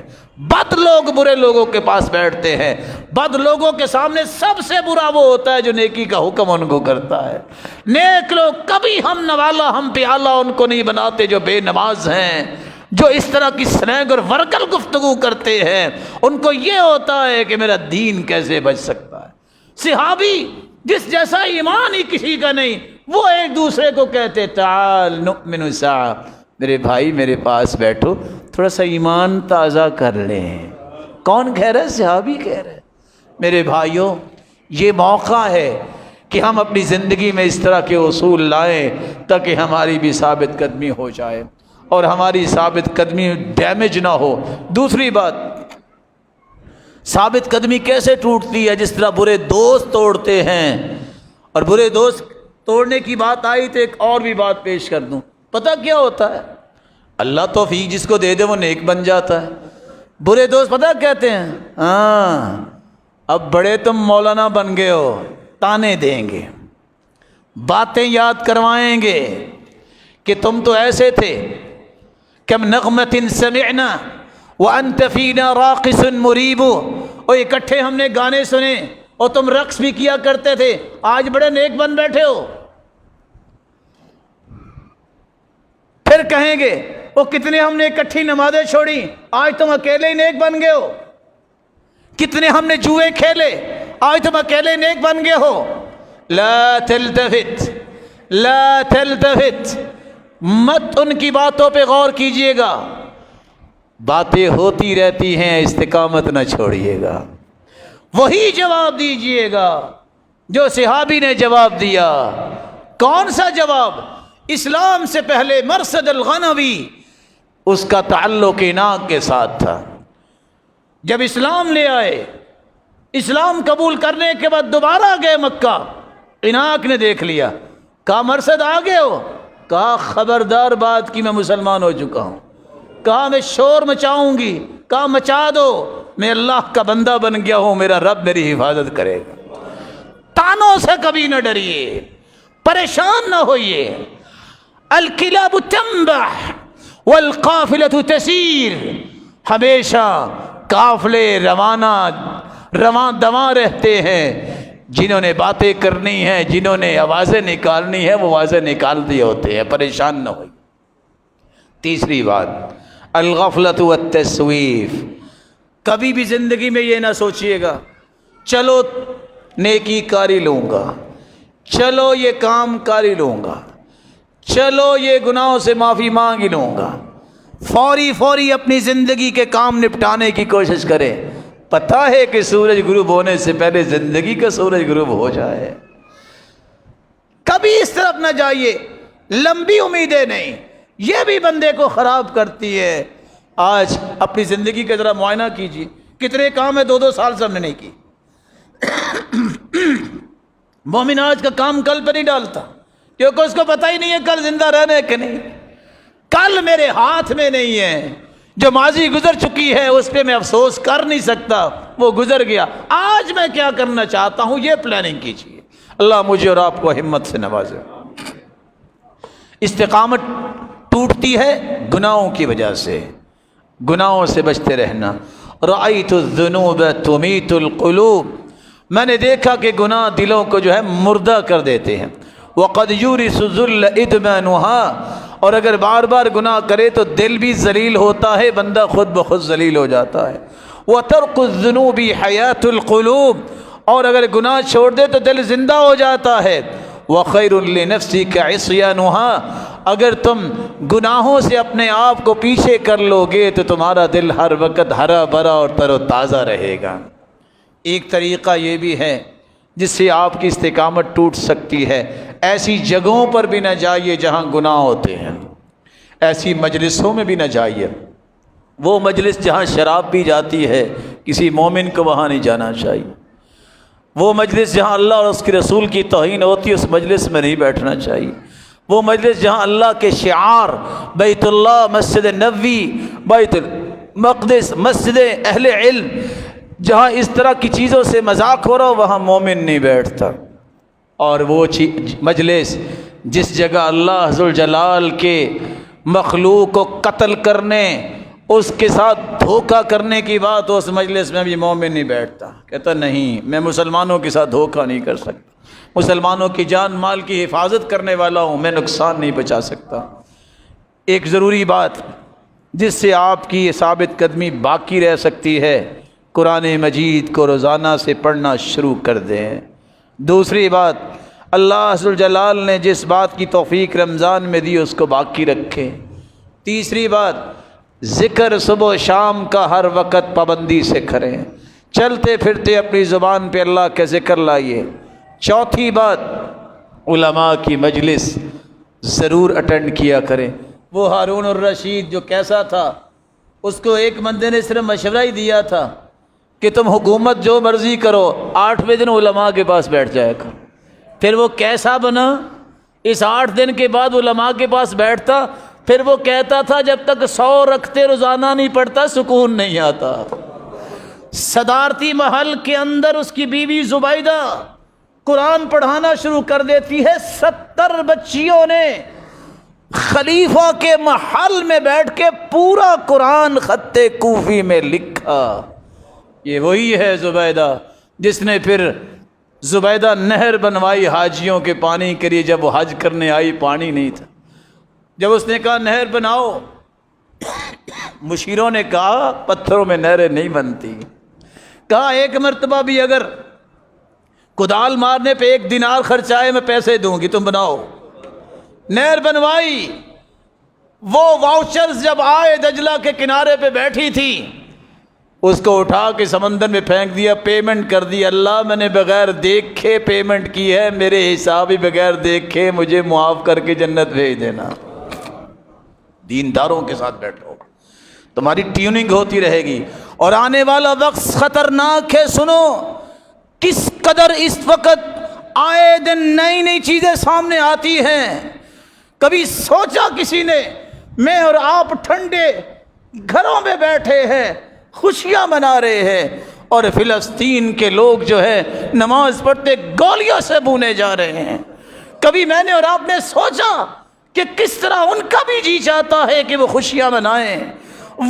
بد لوگ برے لوگوں کے پاس بیٹھتے ہیں۔ بد لوگوں کے سامنے سب سے برا وہ ہوتا ہے جو نیکی کا حکم ان کو کرتا ہے۔ نیک لوگ کبھی ہم نوالا ہم پیالہ ان کو نہیں بناتے جو بے نماز ہیں، جو اس طرح کی سنگ اور ورگل گفتگو کرتے ہیں۔ ان کو یہ ہوتا ہے کہ میرا دین کیسے بچ سکتا ہے۔ صحابی جس جیسا ایمان ہی کسی کا نہیں، وہ ایک دوسرے کو کہتے تعال نؤمن ساعہ، میرے بھائی میرے پاس بیٹھو تھوڑا سا ایمان تازہ کر لیں۔ کون کہہ رہا ہے؟ صحابی کہہ رہے ہیں۔ میرے بھائیوں، یہ موقع ہے کہ ہم اپنی زندگی میں اس طرح کے اصول لائیں تاکہ ہماری بھی ثابت قدمی ہو جائے اور ہماری ثابت قدمی ڈیمیج نہ ہو۔ دوسری بات، ثابت قدمی کیسے ٹوٹتی ہے؟ جس طرح برے دوست توڑتے ہیں۔ اور برے دوست توڑنے کی بات آئی تو ایک اور بھی بات پیش کر دوں۔ پتہ کیا ہوتا ہے؟ اللہ توفیق جس کو دے دے وہ نیک بن جاتا ہے۔ برے دوست پتہ کہتے ہیں، ہاں اب بڑے تم مولانا بن گئے ہو، تانے دیں گے، باتیں یاد کروائیں گے کہ تم تو ایسے تھے، کم نغمت سمعنا وانت فینا راقص مریب، اور اکٹھے ہم نے گانے سنے اور تم رقص بھی کیا کرتے تھے، آج بڑے نیک بن بیٹھے ہو۔ پھر کہیں گے وہ کتنے ہم نے اکٹھی نمازیں چھوڑی، آج تم اکیلے ہی نیک بن گئے ہو۔ کتنے ہم نے جوئے کھیلے، آج تم اکیلے نیک بن گئے ہو۔ لا تلتفت لا تلتفت، مت ان کی باتوں پہ غور کیجئے گا، باتیں ہوتی رہتی ہیں، استقامت نہ چھوڑیے گا۔ وہی جواب دیجئے گا جو صحابی نے جواب دیا۔ کون سا جواب؟ اسلام سے پہلے مرصد الغنوی، اس کا تعلق اناق کے ساتھ تھا۔ جب اسلام لے آئے، اسلام قبول کرنے کے بعد دوبارہ گئے مکہ، اناق نے دیکھ لیا، کہا مرصد آ گئے ہو؟ کہا خبردار بات کی، میں مسلمان ہو چکا ہوں۔ کہا میں شور مچاؤں گی؟ کہا مچا دو، میں اللہ کا بندہ بن گیا ہوں، میرا رب میری حفاظت کرے گا۔ تانوں سے کبھی نہ ڈریے، پریشان نہ ہوئیے۔ الکلاب تنبح والقافلۃ تسیر، ہمیشہ قافلے رواں دواں رہتے ہیں۔ جنہوں نے باتیں کرنی ہیں، جنہوں نے آوازیں نکالنی ہے، وہ آوازیں نکال دیے ہوتے ہیں، پریشان نہ ہوئی۔ تیسری بات، الغفلۃ والتسویف، کبھی بھی زندگی میں یہ نہ سوچئے گا چلو نیکی کاری لوں گا، چلو یہ کام کاری لوں گا، چلو یہ گناہوں سے معافی مانگ ہی لوں گا۔ فوری اپنی زندگی کے کام نپٹانے کی کوشش کرے۔ پتہ ہے کہ سورج غروب ہونے سے پہلے زندگی کا سورج غروب ہو جائے۔ کبھی اس طرف نہ جائیے، لمبی امیدیں نہیں، یہ بھی بندے کو خراب کرتی ہے۔ آج اپنی زندگی کا ذرا معائنہ کیجیے، کتنے کام ہے 2 سال سے ہم نے نہیں کی۔ مومن آج کا کام کل پہ نہیں ڈالتا، کیونکہ اس کو پتہ ہی نہیں ہے کل زندہ رہنے کہ نہیں۔ کل میرے ہاتھ میں نہیں ہے، جو ماضی گزر چکی ہے اس پہ میں افسوس کر نہیں سکتا، وہ گزر گیا۔ آج میں کیا کرنا چاہتا ہوں یہ پلاننگ کیجیے۔ اللہ مجھے اور آپ کو ہمت سے نوازے۔ استقامت ٹوٹتی ہے گناہوں کی وجہ سے، گناہوں سے بچتے رہنا۔ رأیت الذنوب تمیت القلوب، میں نے دیکھا کہ گناہ دلوں کو جو ہے مردہ کر دیتے ہیں۔ وقد یورث الذل ادمانها، اور اگر بار بار گناہ کرے تو دل بھی ذلیل ہوتا ہے، بندہ خود بخود ذلیل ہو جاتا ہے۔ وترک الذنوب حیات القلوب، اور اگر گناہ چھوڑ دے تو دل زندہ ہو جاتا ہے۔ وخیر لنفسک عصیانها، اگر تم گناہوں سے اپنے آپ کو پیچھے کر لو گے تو تمہارا دل ہر وقت ہرا بھرا اور تر و تازہ رہے گا۔ ایک طریقہ یہ بھی ہے جس سے آپ کی استقامت ٹوٹ سکتی ہے۔ ایسی جگہوں پر بھی نہ جائیے جہاں گناہ ہوتے ہیں، ایسی مجلسوں میں بھی نہ جائیے۔ وہ مجلس جہاں شراب پی جاتی ہے، کسی مومن کو وہاں نہیں جانا چاہیے۔ وہ مجلس جہاں اللہ اور اس کے رسول کی توہین ہوتی ہے، اس مجلس میں نہیں بیٹھنا چاہیے۔ وہ مجلس جہاں اللہ کے شعار بیت اللہ، مسجد نبوی، بیت المقدس، مسجد اہل علم، جہاں اس طرح کی چیزوں سے مذاق ہو رہا ہو، وہاں مومن نہیں بیٹھتا۔ اور وہ مجلس جس جگہ اللہ ذوالجلال کے مخلوق کو قتل کرنے، اس کے ساتھ دھوکہ کرنے کی بات ہو، اس مجلس میں بھی مومن نہیں بیٹھتا۔ کہتا نہیں، میں مسلمانوں کے ساتھ دھوکہ نہیں کر سکتا، مسلمانوں کی جان مال کی حفاظت کرنے والا ہوں، میں نقصان نہیں بچا سکتا۔ ایک ضروری بات جس سے آپ کی یہ ثابت قدمی باقی رہ سکتی ہے، قرآن مجید کو روزانہ سے پڑھنا شروع کر دیں۔ دوسری بات، اللہ ذوالجلال نے جس بات کی توفیق رمضان میں دی اس کو باقی رکھیں۔ تیسری بات، ذکر صبح و شام کا ہر وقت پابندی سے کریں، چلتے پھرتے اپنی زبان پہ اللہ کا ذکر لائیے۔ چوتھی بات، علماء کی مجلس ضرور اٹینڈ کیا کریں۔ وہ ہارون الرشید جو کیسا تھا، اس کو ایک بندے نے صرف مشورہ ہی دیا تھا کہ تم حکومت جو مرضی کرو، 8ویں دن علماء کے پاس بیٹھ جائے گا۔ پھر وہ کیسا بنا؟ اس 8 دن کے بعد علماء کے پاس بیٹھتا، پھر وہ کہتا تھا جب تک 100 رکھتے روزانہ نہیں پڑھتا سکون نہیں آتا۔ صدارتی محل کے اندر اس کی بیوی زبیدہ قرآن پڑھانا شروع کر دیتی ہے۔ 70 بچیوں نے خلیفہ کے محل میں بیٹھ کے پورا قرآن خط کوفی میں لکھا۔ یہ وہی ہے زبیدہ جس نے پھر زبیدہ نہر بنوائی حاجیوں کے پانی کے لیے۔ جب وہ حج کرنے آئی پانی نہیں تھا، جب اس نے کہا نہر بناؤ، مشیروں نے کہا پتھروں میں نہریں نہیں بنتی۔ کہا ایک مرتبہ بھی اگر کدال مارنے پہ 1 دینار خرچ آئے میں پیسے دوں گی، تم بناؤ۔ نہر بنوائی۔ وہ واؤچرز جب آئے، دجلہ کے کنارے پہ بیٹھی تھی، اس کو اٹھا کے سمندر میں پھینک دیا، پیمنٹ کر دی۔ اللہ میں نے بغیر دیکھے پیمنٹ کی ہے، میرے حساب ہی بغیر دیکھے، مجھے معاف کر کے جنت بھیج دینا۔ دینداروں کے ساتھ بیٹھو، تمہاری ٹیوننگ ہوتی رہے گی۔ اور آنے والا وقت خطرناک ہے۔ سنو کس قدر اس وقت آئے دن نئی نئی چیزیں سامنے آتی ہیں۔ کبھی سوچا کسی نے میں اور آپ ٹھنڈے گھروں میں بیٹھے ہیں، خوشیاں منا رہے ہیں، اور فلسطین کے لوگ جو ہے نماز پڑھتے گولیوں سے بونے جا رہے ہیں۔ کبھی میں نے اور آپ نے سوچا کہ کس طرح ان کا بھی جی چاہتا ہے کہ وہ خوشیاں منائیں،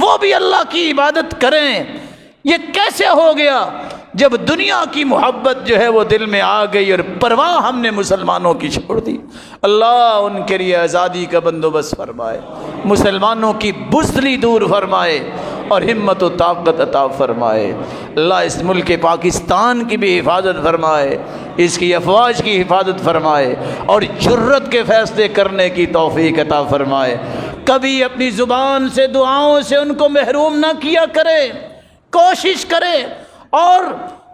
وہ بھی اللہ کی عبادت کریں۔ یہ کیسے ہو گیا؟ جب دنیا کی محبت جو ہے وہ دل میں آ گئی اور پرواہ ہم نے مسلمانوں کی چھوڑ دی۔ اللہ ان کے لیے آزادی کا بندوبست فرمائے، مسلمانوں کی بزدلی دور فرمائے اور ہمت و طاقت عطا فرمائے۔ اللہ اس ملک پاکستان کی بھی حفاظت فرمائے، اس کی افواج کی حفاظت فرمائے اور جرت کے فیصلے کرنے کی توفیق عطا فرمائے۔ کبھی اپنی زبان سے دعاؤں سے ان کو محروم نہ کیا کرے، کوشش کرے اور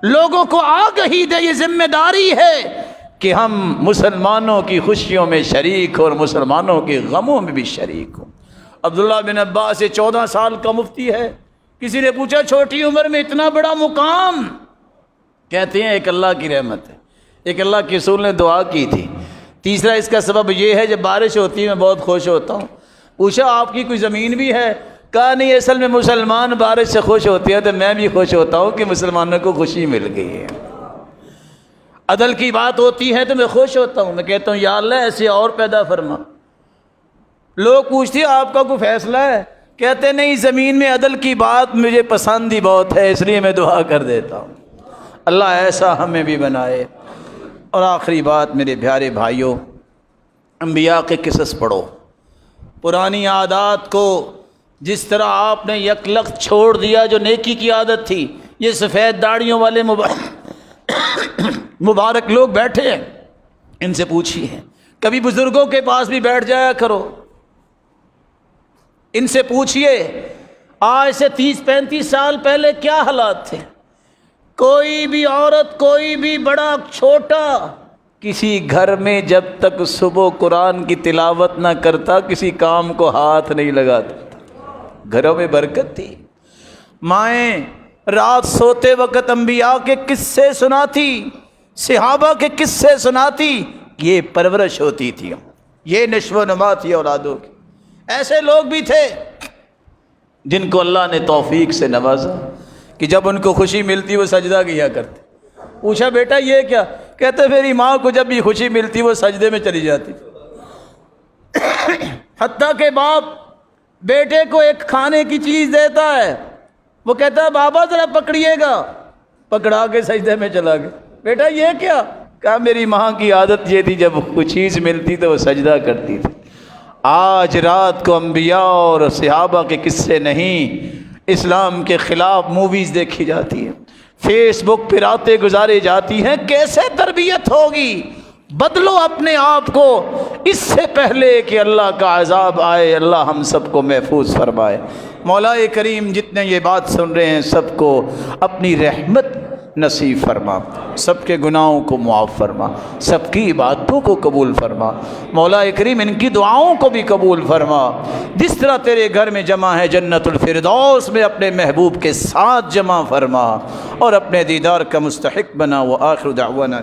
لوگوں کو آگہی دے۔ یہ ذمہ داری ہے کہ ہم مسلمانوں کی خوشیوں میں شریک اور مسلمانوں کے غموں میں بھی شریک ہوں۔ عبداللہ بن عباس 14 سال کا مفتی ہے۔ کسی نے پوچھا چھوٹی عمر میں اتنا بڑا مقام؟ کہتے ہیں ایک اللہ کی رحمت ہے، ایک اللہ کے رسول نے دعا کی تھی۔ تیسرا اس کا سبب یہ ہے جب بارش ہوتی ہے میں بہت خوش ہوتا ہوں۔ پوچھا آپ کی کوئی زمین بھی ہے؟ کہا نہیں، اصل میں مسلمان بارش سے خوش ہوتے ہیں تو میں بھی خوش ہوتا ہوں کہ مسلمانوں کو خوشی مل گئی ہے۔ عدل کی بات ہوتی ہے تو میں خوش ہوتا ہوں، میں کہتا ہوں یا اللہ ایسے اور پیدا فرما۔ لوگ پوچھتے ہیں آپ کا کوئی فیصلہ ہے؟ کہتے نہیں، زمین میں عدل کی بات مجھے پسند ہی بہت ہے، اس لیے میں دعا کر دیتا ہوں۔ اللہ ایسا ہمیں بھی بنائے۔ اور آخری بات میرے پیارے بھائیوں، انبیاء کے قصص پڑھو، پرانی عادات کو جس طرح آپ نے یک لخت چھوڑ دیا جو نیکی کی عادت تھی۔ یہ سفید داڑھیوں والے مبارک لوگ بیٹھے ہیں، ان سے پوچھیے، کبھی بزرگوں کے پاس بھی بیٹھ جایا کرو، ان سے پوچھیے آج سے 30-35 سال پہلے کیا حالات تھے، کوئی بھی عورت، کوئی بھی بڑا چھوٹا، کسی گھر میں جب تک صبح قرآن کی تلاوت نہ کرتا کسی کام کو ہاتھ نہیں لگاتا، گھروں میں برکت تھی۔ مائیں رات سوتے وقت انبیاء کے قصے سناتی، صحابہ کے قصے سناتی، یہ پرورش ہوتی تھی، یہ نشو و نما تھی اولادوں کی۔ ایسے لوگ بھی تھے جن کو اللہ نے توفیق سے نوازا کہ جب ان کو خوشی ملتی وہ سجدہ کیا کرتے۔ پوچھا بیٹا یہ کیا؟ کہتے میری ماں کو جب بھی خوشی ملتی وہ سجدے میں چلی جاتی۔ حتیٰ کہ باپ بیٹے کو ایک کھانے کی چیز دیتا ہے، وہ کہتا ہے بابا ذرا پکڑیے گا، پکڑا کے سجدے میں چلا گیا۔ بیٹا یہ کیا؟ کہا میری ماں کی عادت یہ تھی جب کوئی چیز ملتی تو وہ سجدہ کرتی تھی۔ آج رات کو انبیاء اور صحابہ کے قصے نہیں، اسلام کے خلاف موویز دیکھی جاتی ہیں، فیس بک پہ راتیں گزاری جاتی ہیں۔ کیسے تربیت ہوگی؟ بدلو اپنے آپ کو اس سے پہلے کہ اللہ کا عذاب آئے۔ اللہ ہم سب کو محفوظ فرمائے۔ مولا کریم جتنے یہ بات سن رہے ہیں سب کو اپنی رحمت نصیب فرما، سب کے گناہوں کو معاف فرما، سب کی عبادتوں کو قبول فرما۔ مولا کریم ان کی دعاؤں کو بھی قبول فرما۔ جس طرح تیرے گھر میں جمع ہے جنت الفردوس میں اپنے محبوب کے ساتھ جمع فرما اور اپنے دیدار کا مستحق بنا۔ وآخر دعوانا